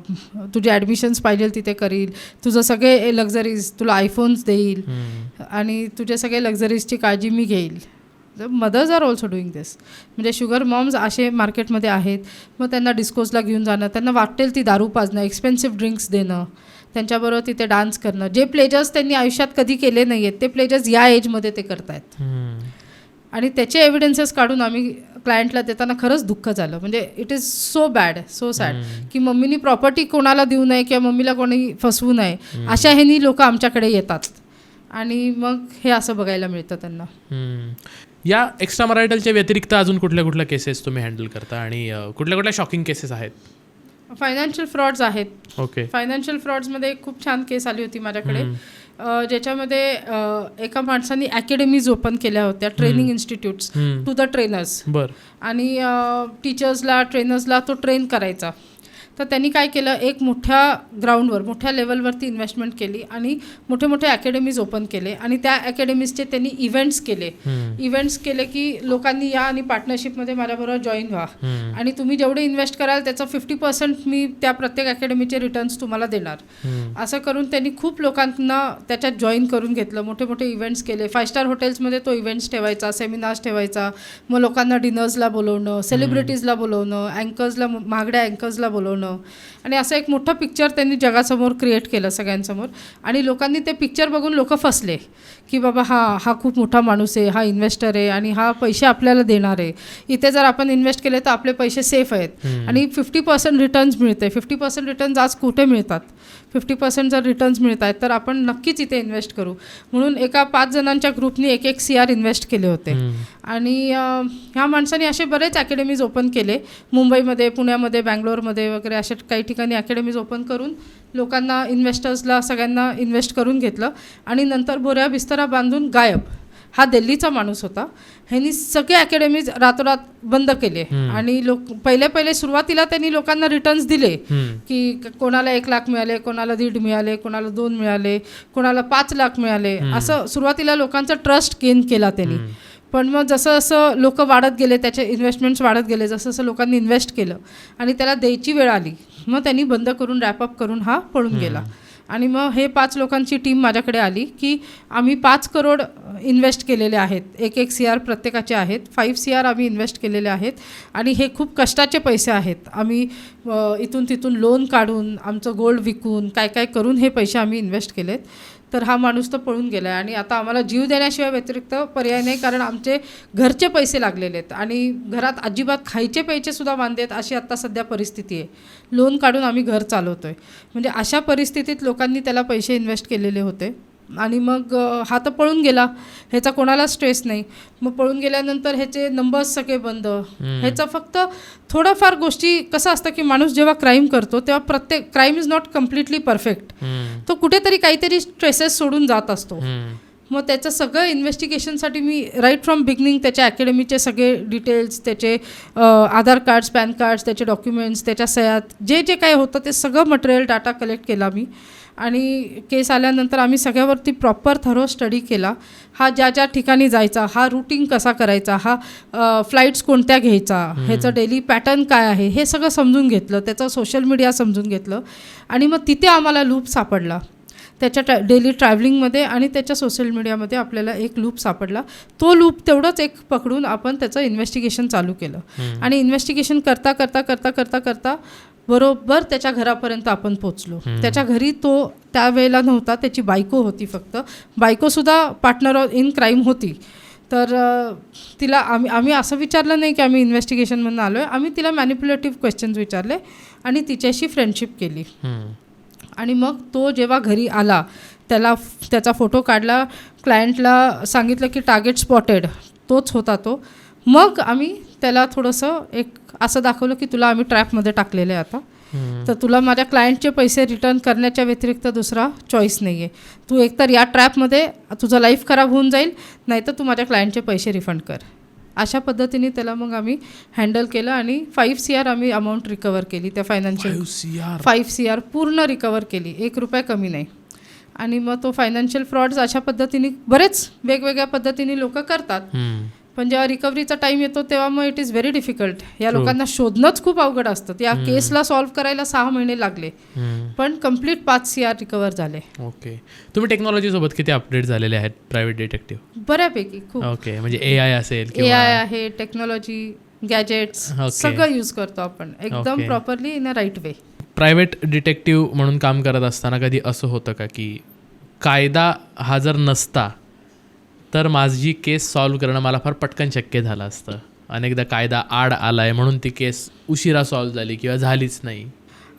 तुझे ॲडमिशन्स पाहिजे तिथे करील, तुझं सगळे लक्झरीज, तुला आयफोन्स देईल आणि तुझे सगळे लक्झरीजची काळजी मी घेईल. मदर्स आर ऑल्सो डुईंग दिस. म्हणजे शुगर मॉम्स असे मार्केटमध्ये आहेत. मग त्यांना डिस्कोजला घेऊन जाणं, त्यांना वाटेल ती दारू पाजणं, एक्सपेन्सिव्ह ड्रिंक्स देणं, त्यांच्याबरोबर तिथे डान्स करणं. जे प्लेजर्स त्यांनी आयुष्यात कधी केले नाही आहेत ते प्लेजर्स या एजमध्ये ते करतायत. आणि त्याचे एव्हिडन्सेस काढून आम्ही क्लायंटला देताना खरंच दुःख झालं. म्हणजे it is so bad, so sad की मम्मीनी प्रॉपर्टी कोणाला देऊ नये किंवा मम्मीला कोणी फसवू नये, अशा ह्यानी लोक आमच्याकडे येतात. आणि मग हे असं बघायला मिळतं त्यांना. या एक्स्ट्रा मरायटलच्या व्यतिरिक्त अजून कुठल्या कुठल्या केसेस तुम्ही हँडल करता आणि कुठल्या कुठल्या शॉकिंग केसेस आहेत? फायनान्शियल फ्रॉड्स आहेत. ओके. फायनान्शियल फ्रॉड्समध्ये एक खूप छान केस आली होती माझ्याकडे, ज्याच्यामध्ये एका माणसाने अकॅडमीज ओपन केल्या होत्या, training institutes to the trainers. आणि टीचर्सला, ट्रेनर्सला तो ट्रेन करायचा. तर त्यांनी काय केलं, एक मोठ्या ग्राउंडवर, मोठ्या लेवलवरती इन्व्हेस्टमेंट केली आणि मोठे मोठे अकॅडमीज ओपन केले. आणि त्या अकॅडमीजचे त्यांनी इव्हेंट्स केले की लोकांनी या आणि पार्टनरशिपमध्ये माझ्याबरोबर जॉईन व्हा आणि तुम्ही जेवढे इन्व्हेस्ट कराल त्याचं 50% मी त्या प्रत्येक अकॅडमीचे रिटर्न्स तुम्हाला देणार. असं करून त्यांनी खूप लोकांना त्याच्यात जॉईन करून घेतलं. मोठे मोठे इव्हेंट्स केले. 5 स्टार हॉटेल्समध्ये तो इव्हेंट्स ठेवायचा, सेमिनार्स ठेवायचा, मग लोकांना डिनर्सला बोलवणं, सेलिब्रिटीजला बोलवणं, अँकर्सला, महागड्या अँकर्सला बोलवणं. आणि असं एक मोठं पिक्चर त्यांनी जगासमोर क्रिएट केलं सगळ्यांसमोर. आणि लोकांनी ते पिक्चर बघून लोक फसले की बाबा हा खूप मोठा माणूस आहे, हा इन्व्हेस्टर आहे आणि हा पैसे आपल्याला देणार आहे, इथे जर आपण इन्व्हेस्ट केले तर आपले पैसे सेफ आहेत आणि 50% रिटर्न्स मिळते. 50% रिटर्न्स आज कुठे मिळतात? 50% जर रिटर्न्स मिळत आहेत तर आपण नक्कीच इथे इन्व्हेस्ट करू. म्हणून एका 5 जणांच्या ग्रुपनी 1 CR इन्व्हेस्ट केले होते. आणि ह्या माणसाने असे बरेच अकॅडमीज ओपन केले, मुंबईमध्ये, पुण्यामध्ये, बँगलोरमध्ये वगैरे अशा काही ठिकाणी अकॅडमीज ओपन करून लोकांना, इन्व्हेस्टर्सला सगळ्यांना इन्व्हेस्ट करून घेतलं. आणि नंतर बोऱ्या बिस्तरा बांधून गायब. हा दिल्लीचा माणूस होता. ह्यांनी सगळे अकॅडमीज रातोरात बंद केले. आणि पहिले सुरुवातीला त्यांनी लोकांना रिटर्न्स दिले की कोणाला 1 लाख मिळाले, कोणाला 1.5 मिळाले, कोणाला 2 मिळाले, कोणाला 5 लाख मिळाले. असं सुरुवातीला लोकांचा ट्रस्ट गेन केला त्यांनी. पण मग जसं जसं लोक वाढत गेले, त्याचे इन्व्हेस्टमेंट्स वाढत गेले, जसं जसं लोकांनी इन्व्हेस्ट केलं आणि त्याला द्यायची वेळ आली, मग त्यांनी बंद करून रॅपअप करून हा पळून गेला. आणि मग हे 5 लोकांची टीम माझ्याकडे आली की आम्ही 5 करोड इन्व्हेस्ट केलेले आहेत, 1 CR प्रत्येकाचे आहेत, 5 CR आम्ही इन्व्हेस्ट केलेले आहेत आणि हे खूप कष्टाचे पैसे आहेत. आम्ही इथून तिथून लोन काढून, आमचं गोल्ड विकून, काय काय करून हे पैसे आम्ही इन्व्हेस्ट केलेत. तर हा माणूस तर पळून गेला आहे आणि आता आम्हाला जीव देण्याशिवाय व्यतिरिक्त पर्याय नाही, कारण आमचे घरचे पैसे लागलेले आहेत आणि घरात अजिबात खायचे प्यायचे सुद्धा वांदे आहेत, अशी आत्ता सध्या परिस्थिती आहे. लोन काढून आम्ही घर चालवतो आहे. म्हणजे अशा परिस्थितीत लोकांनी त्याला पैसे इन्व्हेस्ट केलेले होते आणि मग हा तर पळून गेला, ह्याचा कोणाला स्ट्रेस नाही. मग पळून गेल्यानंतर ह्याचे नंबर्स सगळे बंद, ह्याचा फक्त थोडंफार गोष्टी, कसं असतं की माणूस जेव्हा क्राईम करतो तेव्हा प्रत्येक crime is not completely perfect, तो कुठेतरी काहीतरी ट्रेसेस सोडून जात असतो. मग त्याचं सगळं इन्व्हेस्टिगेशनसाठी मी राईट फ्रॉम बिगनिंग त्याच्या अकॅडमीचे सगळे डिटेल्स, त्याचे आधार कार्ड्स, पॅन कार्ड्स, त्याचे डॉक्युमेंट्स, त्याच्या सह्यात जे जे काही होतं ते सगळं मटेरियल डाटा कलेक्ट केला मी. आणि केस आल्यानंतर आम्ही सगळ्यावरती प्रॉपर थरो स्टडी केला. हा ज्या ज्या ठिकाणी जायचा, हा रूटिंग कसा करायचा, हा फ्लाईट्स कोणत्या घ्यायचा, ह्याचं डेली पॅटर्न काय आहे, हे सगळं समजून घेतलं, त्याचं सोशल मीडिया समजून घेतलं. आणि मग तिथे आम्हाला लूप सापडला त्याच्या डेली ट्रॅव्हलिंगमध्ये आणि त्याच्या सोशल मीडियामध्ये आपल्याला एक लूप सापडला. तो लूप तेवढंच एक पकडून आपण त्याचं इन्व्हेस्टिगेशन चालू केलं. आणि इन्व्हेस्टिगेशन करता करता करता करता करता बरोबर त्याच्या घरापर्यंत आपण पोचलो. त्याच्या घरी तो त्यावेळेला नव्हता, त्याची बायको होती, फक्त बायकोसुद्धा पार्टनर इन क्राईम होती. तर तिला आम्ही असं विचारलं नाही की आम्ही इन्व्हेस्टिगेशनमधून आलो आहे, आम्ही तिला मॅनिप्युलेटिव्ह क्वेश्चन्स विचारले आणि तिच्याशी फ्रेंडशिप केली. आणि मग तो जेव्हा घरी आला, त्याचा फोटो काढला, क्लायंटला सांगितलं की टार्गेट स्पॉटेड, तोच होता तो. मग आम्ही त्याला थोडंसं एक असं दाखवलं की तुला आम्ही ट्रॅपमध्ये टाकलेलं आहे आता, तर तुला माझ्या क्लायंटचे पैसे रिटर्न करण्याच्या व्यतिरिक्त दुसरा चॉईस नाही आहे. तू एकतर या ट्रॅपमध्ये तुझं लाईफ खराब होऊन जाईल, नाहीतर तू माझ्या क्लायंटचे पैसे रिफंड कर. अशा पद्धतीने त्याला मग आम्ही हँडल केलं आणि 5 CR आम्ही अमाऊंट रिकवर केली. त्या फायनान्शियल 5 CR पूर्ण रिकवर केली, 1 रुपया कमी नाही. आणि मग तो फायनान्शियल फ्रॉड्स अशा पद्धतीने बरेच वेगवेगळ्या पद्धतीने लोक करतात. पण जेव्हा रिकव्हरीचा टाईम येतो तेव्हा मग इट इज व्हेरी डिफिकल्ट. या लोकांना शोधणंच खूप अवघड असतं. या केसला सॉल्व्ह करायला 6 महिने लागले, पण कम्प्लीट 5 CR रिकवर झाले. ओके. तुम्ही टेक्नॉलॉजी सोबत किती अपडेट झालेले आहेत प्रायव्हेट डिटेक्टिव्ह? बऱ्यापैकी खूप. ओके. म्हणजे AI असेल, AI आहे, टेक्नॉलॉजी, गॅजेट्स सगळं यूज करतो आपण एकदम properly in a right way. Private detective म्हणून काम करत असताना कधी असं होतं का की कायदा हा जर नसता तर माझी केस सॉल्व्ह करणं मला फार पटकन शक्य झालं असतं? अनेकदा कायदा आड आलाय म्हणून ती केस उशिरा सॉल्व्ह झाली किंवा झालीच नाही,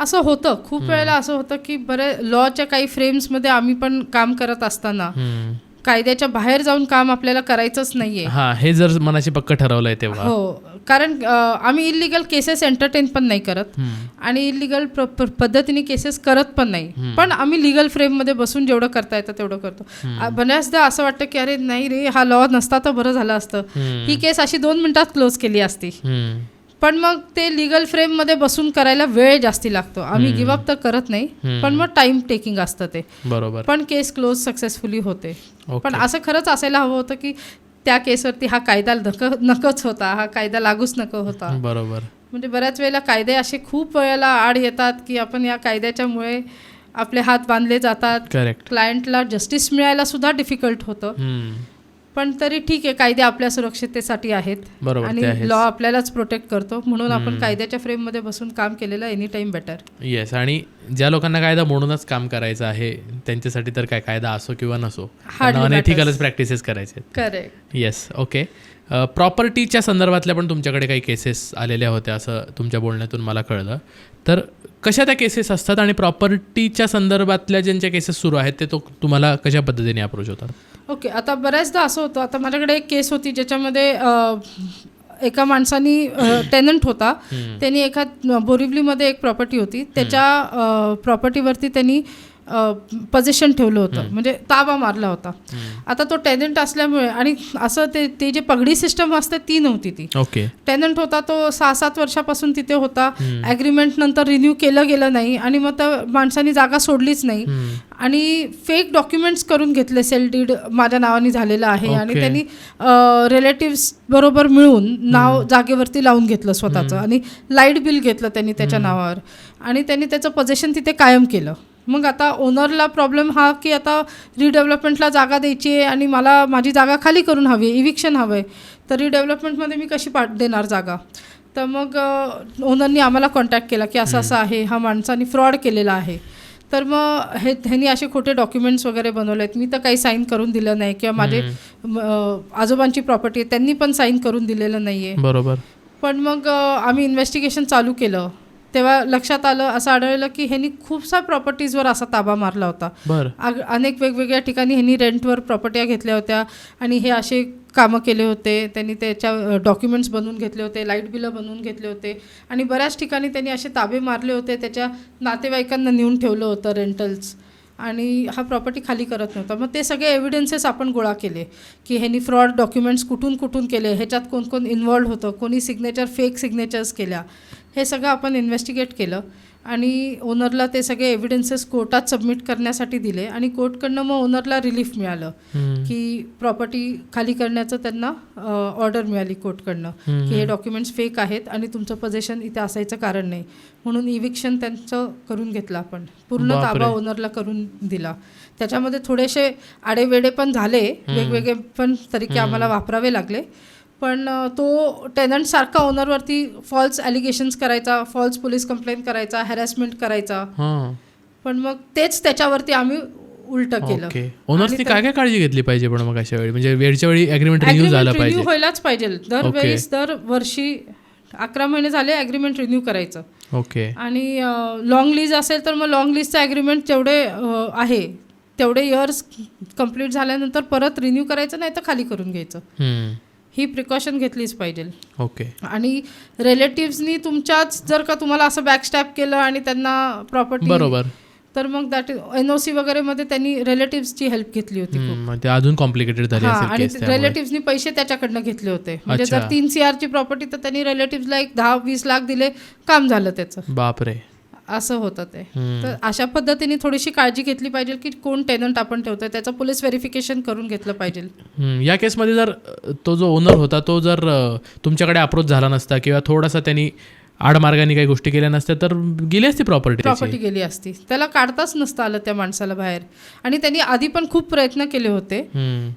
असं होतं. खूप वेळेला असं होतं की बरे लॉच्या काही फ्रेम्समध्ये आम्ही पण काम करत असताना कायद्याच्या बाहेर जाऊन काम आपल्याला करायचंच नाहीये. हा, हे जर मनाशी पक्क ठरवलंय तेव्हा. हो, कारण आम्ही इलिगल केसेस एंटरटेन पण नाही करत आणि इलिगल पद्धतीने केसेस करत पण नाही, पण आम्ही लिगल फ्रेममध्ये बसून जेवढं करता येतं तेवढं करतो. बऱ्याचदा असं वाटतं की अरे नाही रे, हा लॉ नसता तर बरं झालं असतं, ही केस अशी 2 मिनिटात क्लोज केली असती. पण मग ते लिगल फ्रेममध्ये बसून करायला वेळ जास्ती लागतो. आम्ही गिव्हअप तर करत नाही, पण मग टाइम टेकिंग असतं ते. बरोबर. पण केस क्लोज सक्सेसफुली होते. पण असं खरंच असायला हवं होतं की त्या केसवरती हा कायदा नकोच होता, हा कायदा लागूच नको होता. बरोबर. म्हणजे बऱ्याच वेळेला कायदे असे खूप वेळेला आड येतात की आपण या कायद्याच्यामुळे आपले हात बांधले जातात. करेक्ट. क्लायंटला जस्टिस मिळायला सुद्धा डिफिकल्ट होतं. पण तरी ठीक आहे, कायदे आपल्या सुरक्षिततेसाठी आहेत आणि लॉ आपल्यालाच प्रोटेक्ट करतो, म्हणून आपण कायद्याच्या फ्रेममध्ये बसून काम केलेलं एनी टाइम बेटर. येस. आणि ज्या लोकांना कायदा मोडूनच काम करायचं आहे त्यांच्यासाठी तर काय कायदा असो किंवा नसो, अनएथिकलच प्रॅक्टिसेस करायचे. करेक्ट. येस. ओके. प्रॉपर्टीच्या संदर्भातल्या पण तुमच्याकडे काही केसेस आलेल्या होत्या असं तुमच्या बोलण्यातून मला कळलं. तर कशा त्या केसेस असतात आणि प्रॉपर्टीच्या संदर्भातल्या ज्यांच्या केसेस सुरू आहेत ते तुम्हाला कशा पद्धतीने अप्रोच होतात? ओके. आता बऱ्याचदा असं होतं, आता माझ्याकडे एक केस होती ज्याच्यामध्ये एका माणसानी टेनंट होता, त्यांनी एका बोरिवलीमध्ये एक प्रॉपर्टी होती, त्याच्या प्रॉपर्टीवरती त्यांनी पोझिशन ठेवलं होतं, म्हणजे ताबा मारला होता. आता तो टेनंट असल्यामुळे आणि असं ते जे पगडी सिस्टम असते ती नव्हती. ती ओके. टेनंट होता तो 6-7 वर्षापासून तिथे होता. ॲग्रीमेंट नंतर रिन्यू केलं गेलं नाही आणि मग त्या माणसांनी जागा सोडलीच नाही आणि फेक डॉक्युमेंट्स करून घेतले. सेल डीड माझ्या नावाने झालेलं आहे आणि त्यांनी रिलेटिव्स बरोबर मिळून नाव जागेवरती लावून घेतलं स्वतःचं आणि लाईट बिल घेतलं त्यांनी त्याच्या नावावर आणि त्यांनी त्याचं पोझिशन तिथे कायम केलं. मग आता ओनरला प्रॉब्लेम हा की आता रिडेव्हलपमेंटला जागा द्यायची आहे आणि मला माझी जागा खाली करून हवी आहे, इव्हिक्शन हवं आहे, तर रिडेव्हलपमेंटमध्ये मी कशी देणार जागा. तर मग ओनरनी आम्हाला कॉन्टॅक्ट केला की असं असं आहे, हा माणसाने फ्रॉड केलेला आहे. तर मग ह्यांनी असे खोटे डॉक्युमेंट्स वगैरे बनवले आहेत. मी तर काही साईन करून दिलं नाही किंवा माझे आजोबांची प्रॉपर्टी आहे त्यांनी पण साईन करून दिलेलं नाही आहे. बरोबर. पण मग आम्ही इन्व्हेस्टिगेशन चालू केलं तेव्हा लक्षात आलं, असं आढळलं की ह्यांनी खूपसा प्रॉपर्टीजवर असा ताबा मारला होता. अनेक वेगवेगळ्या ठिकाणी ह्यांनी रेंटवर प्रॉपर्ट्या घेतल्या होत्या आणि हे असे कामं केले होते. त्यांनी त्याच्या डॉक्युमेंट्स बनवून घेतले होते, लाईट बिलं बनवून घेतले होते आणि बऱ्याच ठिकाणी त्यांनी असे ताबे मारले होते. त्याच्या नातेवाईकांना नेऊन ठेवलं होतं रेंटल्स आणि हा प्रॉपर्टी खाली करत नव्हता. मग ते सगळे एव्हिडन्सेस आपण गोळा केले की ह्यांनी फ्रॉड डॉक्युमेंट्स कुठून केले, ह्याच्यात कोण कोण इन्वॉल्ड होतं, कोणी फेक सिग्नेचर्स केल्या, हे सगळं आपण इन्व्हेस्टिगेट केलं आणि ओनरला ते सगळे एव्हिडन्सेस कोर्टात सबमिट करण्यासाठी दिले आणि कोर्टकडनं मग ओनरला रिलीफ मिळालं की प्रॉपर्टी खाली करण्याचं त्यांना ऑर्डर मिळाली कोर्टकडनं की हे डॉक्युमेंट्स फेक आहेत आणि तुमचं पोझिशन इथे असायचं कारण नाही, म्हणून इव्हिक्शन त्यांचं करून घेतलं आपण. पूर्ण ताबा ओनरला करून दिला. त्याच्यामध्ये थोडेसे आडेवेडे पण झाले, वेगवेगळे पण तरीके आम्हाला वापरावे लागले. पण तो टेनंटसारखा ओनरवरती फॉल्स ॲलिगेशन्स करायचा, फॉल्स पोलीस कंप्लेंट करायचा, हॅरॅसमेंट करायचा. पण मग तेच त्याच्यावरती आम्ही उलटं केलं. ओनर्सनी काय काय काळजी घेतली पाहिजे पण मग अशा वेळी, म्हणजे वेळच्या वेळी ॲग्रीमेंट रिन्यू झाला पाहिजे? रिन्यू व्हायलाच पाहिजे दरवर्षी 11 महिने झाले ॲग्रीमेंट रिन्यू करायचं. ओके. आणि लॉंग लीज असेल तर मग लॉंग लीजचं ॲग्रीमेंट जेवढे आहे तेवढे इयर्स कंप्लीट झाल्यानंतर परत रिन्यू करायचं, नाही तर खाली करून घ्यायचं. ही प्रिकॉशन घेतलीच पाहिजे. ओके. आणि रिलेटिव्सनी तुमच्याच जर का तुम्हाला असं बॅकस्टॅप केलं आणि त्यांना प्रॉपर्टी, बरोबर, तर मग दॅट NOC वगैरे मध्ये त्यांनी रिलेटिव्सची हेल्प घेतली होती खूप. अजून कॉम्प्लिकेटेड झाली आणि रिलेटिव्सनी पैसे त्याच्याकडनं घेतले होते. म्हणजे जर 3 CR ची प्रॉपर्टी तर त्यांनी रिलेटिव्सला एक 10-20 लाख दिले, काम झालं त्याचं. बापरे, असं होतं ते. तर अशा पद्धतीने थोडीशी काळजी घेतली पाहिजे की कोण टेनंट आपण ठेवतोय त्याचं पोलीस व्हेरिफिकेशन करून घेतलं पाहिजे. या केसमध्ये जर तो जो ओनर होता तो जर तुमच्याकडे अप्रोच झाला नसता किंवा थोडासा त्यांनी आडमार्गाने काही गोष्टी केल्या नसत्या तर गेली असती प्रॉपर्टी गेली असती. त्याला काढताच नसतं आलं त्या माणसाला बाहेर. आणि त्यांनी आधी पण खूप प्रयत्न केले होते.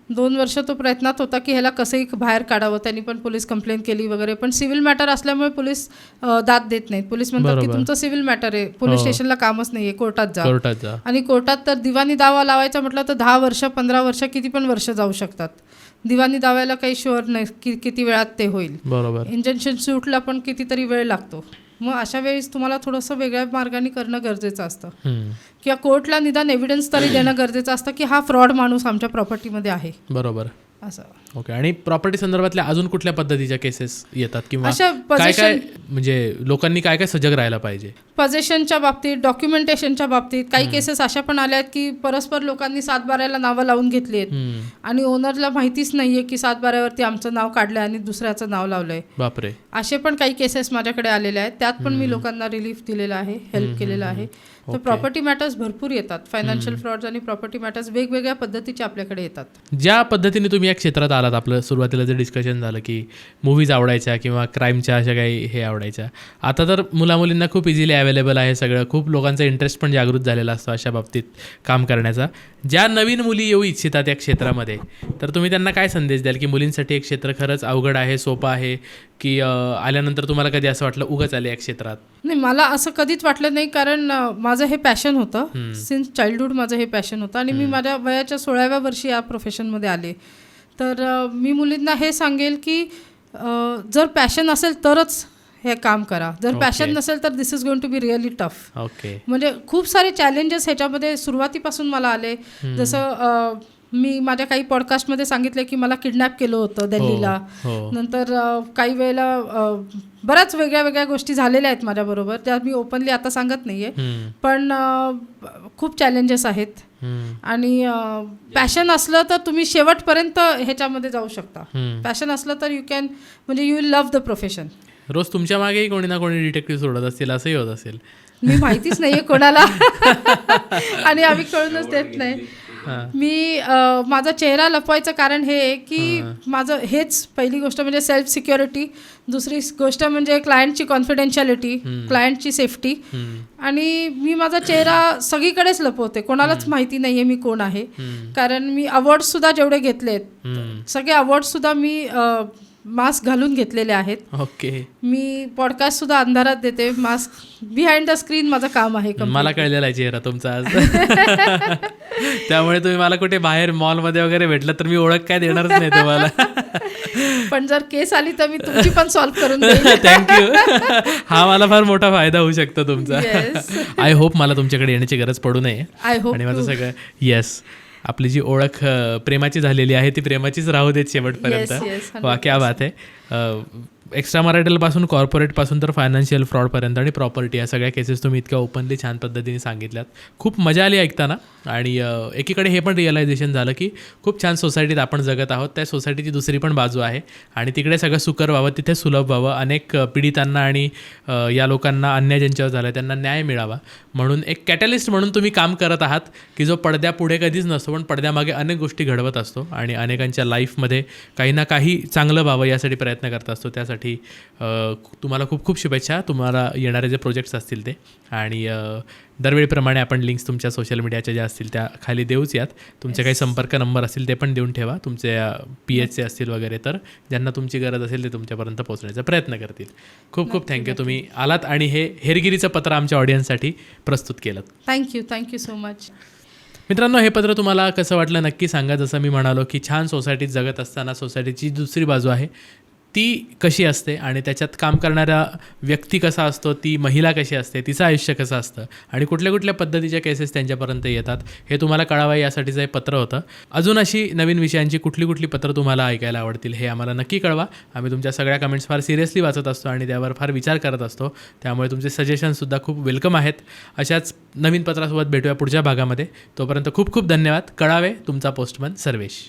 2 वर्ष तो प्रयत्नात होता की ह्याला कसंही बाहेर काढावं. त्यांनी पण पोलीस कंप्लेंट केली वगैरे, पण सिव्हिल मॅटर असल्यामुळे पोलीस दाद देत नाहीत. पोलीस म्हणतात की तुमचं सिव्हिल मॅटर आहे, पोलीस स्टेशनला कामच नाहीये, कोर्टात जा. आणि कोर्टात तर दिवाणी दावा लावायचा म्हटलं तर 10 वर्ष 15 वर्ष किती पण वर्ष जाऊ शकतात. दिवाणी दाव्याला काही शुअर नाही की किती वेळात ते होईल. बरोबर. इंजंक्शन सूटला पण कितीतरी वेळ लागतो. मग अशा वेळेस तुम्हाला थोडंसं वेगळ्या मार्गाने करणं गरजेचं असतं किंवा कोर्टला निदान एव्हिडन्स तरी देणं गरजेचं असतं की हा फ्रॉड माणूस आमच्या प्रॉपर्टीमध्ये आहे. बरोबर. असं. ओके. आणि प्रॉपर्टी संदर्भातल्या अजून कुठल्या पद्धतीच्या केसेस येतात किंवा काय म्हणजे लोकांनी काय काय सजग राहायला पाहिजे? पोझिशनच्या बाबतीत, डॉक्युमेंटेशनच्या बाबतीत काही केसेस अशा पण आल्या आहेत की परस्पर लोकांनी 7/12ला नावं लावून घेतली आहेत आणि ओनरला माहितीच नाहीये की 7/12वरती आमचं नाव काढलंय आणि दुसऱ्याचं नाव लावलंय. बापरे. असे पण काही केसेस माझ्याकडे आलेले आहेत. त्यात पण मी लोकांना रिलीफ दिलेला आहे, हेल्प केलेला आहे. तर प्रॉपर्टी मॅटर्स भरपूर येतात. फायनान्शियल फ्रॉड्स आणि प्रॉपर्टी मॅटर्स वेगवेगळ्या पद्धतीचे आपल्याकडे येतात. ज्या पद्धतीने तुम्ही या क्षेत्रात आलात, आपलं सुरुवातीला जे डिस्कशन झालं की मूवीज आवडायच्या किंवा क्राईमच्या अशा काही हे आवडायच्या, आता तर मुलामुलींना खूप इझिली अवेलेबल आहे सगळं. खूप लोकांचा इंटरेस्ट पण जागृत झालेला असतो अशा बाबतीत काम करण्याचा. ज्या नवीन मुली येऊ इच्छितात या क्षेत्रामध्ये, तर तुम्ही त्यांना काय संदेश द्याल की मुलींसाठी हे क्षेत्र खरंच अवघड आहे, सोपं आहे, की आल्यानंतर तुम्हाला कधी असं वाटलं उगाच आले या क्षेत्रात? नाही, मला असं कधीच वाटलं नाही, कारण माझं हे पॅशन होतं. सिन्स चाइल्डहूड माझं हे पॅशन होतं आणि मी माझ्या वयाच्या 16व्या वर्षी या प्रोफेशनमध्ये आले. तर मी मुलींना हे सांगेल की जर पॅशन असेल तरच हे काम करा. जर पॅशन नसेल तर this is going to be really tough. म्हणजे खूप सारे चॅलेंजेस ह्याच्यामध्ये सुरुवातीपासून मला आले. जसं मी माझ्या काही पॉडकास्टमध्ये सांगितलं की मला किडनॅप केलं होतं दिल्लीला. हो. नंतर काही वेळेला बऱ्याच वेगळ्या वेगळ्या गोष्टी झालेल्या आहेत माझ्याबरोबर, त्या मी ओपनली आता सांगत नाही आहे. पण खूप चॅलेंजेस आहेत आणि पॅशन असलं तर तुम्ही शेवटपर्यंत ह्याच्यामध्ये जाऊ शकता. पॅशन असलं तर यू कॅन, म्हणजे you will love the profession. रोज तुमच्या मागेही कोणी ना कोणी डिटेक्टिव्ह सोडत असतील, असंही होत असेल. मी माहितीच नाहीये कोणाला आणि आम्ही कळूनच देत नाही. मी माझा चेहरा लपवायचं कारण हे आहे की माझं हेच पहिली गोष्ट म्हणजे सेल्फ सिक्युरिटी, दुसरी गोष्ट म्हणजे क्लायंटची कॉन्फिडेन्शियलिटी, क्लायंटची सेफ्टी. आणि मी माझा चेहरा सगळीकडेच लपवते, कोणालाच माहिती नाही आहे मी कोण आहे. कारण मी अवॉर्ड्ससुद्धा जेवढे घेतलेत सगळे अवॉर्ड्ससुद्धा मी मास्क घालून घेतलेले आहेत. ओके. मी पॉडकास्ट सुद्धा अंधारात देते, मास्क बिहाइंड द स्क्रीन माझं काम आहे. मला कळलेला आहे चेहरा तुमचा आज. त्यामुळे तुम्ही मला कुठे बाहेर मॉलमध्ये वगैरे भेटलं तर मी ओळख काय देणारच नाही तुम्हाला. पण जर केस आली तर मी तुमची पण सॉल्व्ह करून देईन. थँक्यू. हा मला फार मोठा फायदा होऊ शकतो तुमचा. आय होप मला तुमच्याकडे येण्याची गरज पडू नये. I hope. आणि माझं सगळं येस, आपली जी ओळख प्रेमाची झालेली आहे ती प्रेमाचीच राहू देत शेवटपर्यंत. वा, क्या बात आहे. एक्स्ट्रा मॅरिटलपासून कॉर्पोरेटपासून तर फायनान्शियल फ्रॉडपर्यंत आणि प्रॉपर्टी या सगळ्या केसेस तुम्ही इतक्या ओपनली छान पद्धतीने सांगितल्यात. खूप मजा आली ऐकताना. आणि एकीकडे हे पण रिअलायझेशन झालं की खूप छान सोसायटीत आपण जगत आहोत, त्या सोसायटीची दुसरी पण बाजू आहे आणि तिकडे सगळं सुकर व्हावं, तिथे सुलभ व्हावं, अनेक पीडितांना आणि या लोकांना अन्याय ज्यांच्यावर झाला आहे त्यांना न्याय मिळावा. म्हणून एक कॅटलिस्ट म्हणून तुम्ही काम करत आहात की जो पडद्यापुढे कधीच नसतो पण पडद्यामागे अनेक गोष्टी घडवत असतो आणि अनेकांच्या लाईफमध्ये काही ना काही चांगलं व्हावं यासाठी प्रयत्न करत असतो. त्यासाठी तुम्हाला खूप खूप शुभेच्छा. तुम्हाला येणारे जे प्रोजेक्ट्स असतील ते, आणि दरवेळीप्रमाणे आपण लिंक्स तुमच्या सोशल मीडियाच्या ज्या असतील त्या खाली देऊच यात. तुमचे काही संपर्क नंबर असतील ते पण देऊन ठेवा, तुमचे PHचे असतील वगैरे, तर ज्यांना तुमची गरज असेल ते तुमच्यापर्यंत पोहोचण्याचा प्रयत्न करतील. खूप खूप थँक्यू, तुम्ही आलात आणि हे हेरगिरीचं पत्र आमच्या ऑडियन्ससाठी प्रस्तुत केलं. Thank you so much. मित्रांनो, हे पत्र तुम्हाला कसं वाटलं नक्की सांगा. जसं मी म्हणालो की छान सोसायटीत जगत असताना सोसायटीची दुसरी बाजू आहे ती कशी असते आणि त्याच्यात काम करणारा व्यक्ती कसा असतो, ती महिला कशी असते, तिचं आयुष्य कसं असतं आणि कुठल्या कुठल्या पद्धतीच्या केसेस त्यांच्यापर्यंत येतात हे तुम्हाला कळावं यासाठीचं हे पत्र होतं. अजून अशी नवीन विषयांची कुठली कुठली पत्र तुम्हाला ऐकायला आवडतील हे आम्हाला नक्की कळवा. आम्ही तुमच्या सगळ्या कमेंट्स फार सिरियसली वाचत असतो आणि त्यावर फार विचार करत असतो, त्यामुळे तुमचे सजेशनसुद्धा खूप वेलकम आहेत. अशाच नवीन पत्रासोबत भेटूया पुढच्या भागामध्ये. तोपर्यंत खूप खूप धन्यवाद. कळावे, तुमचा पोस्टमन सर्वेश.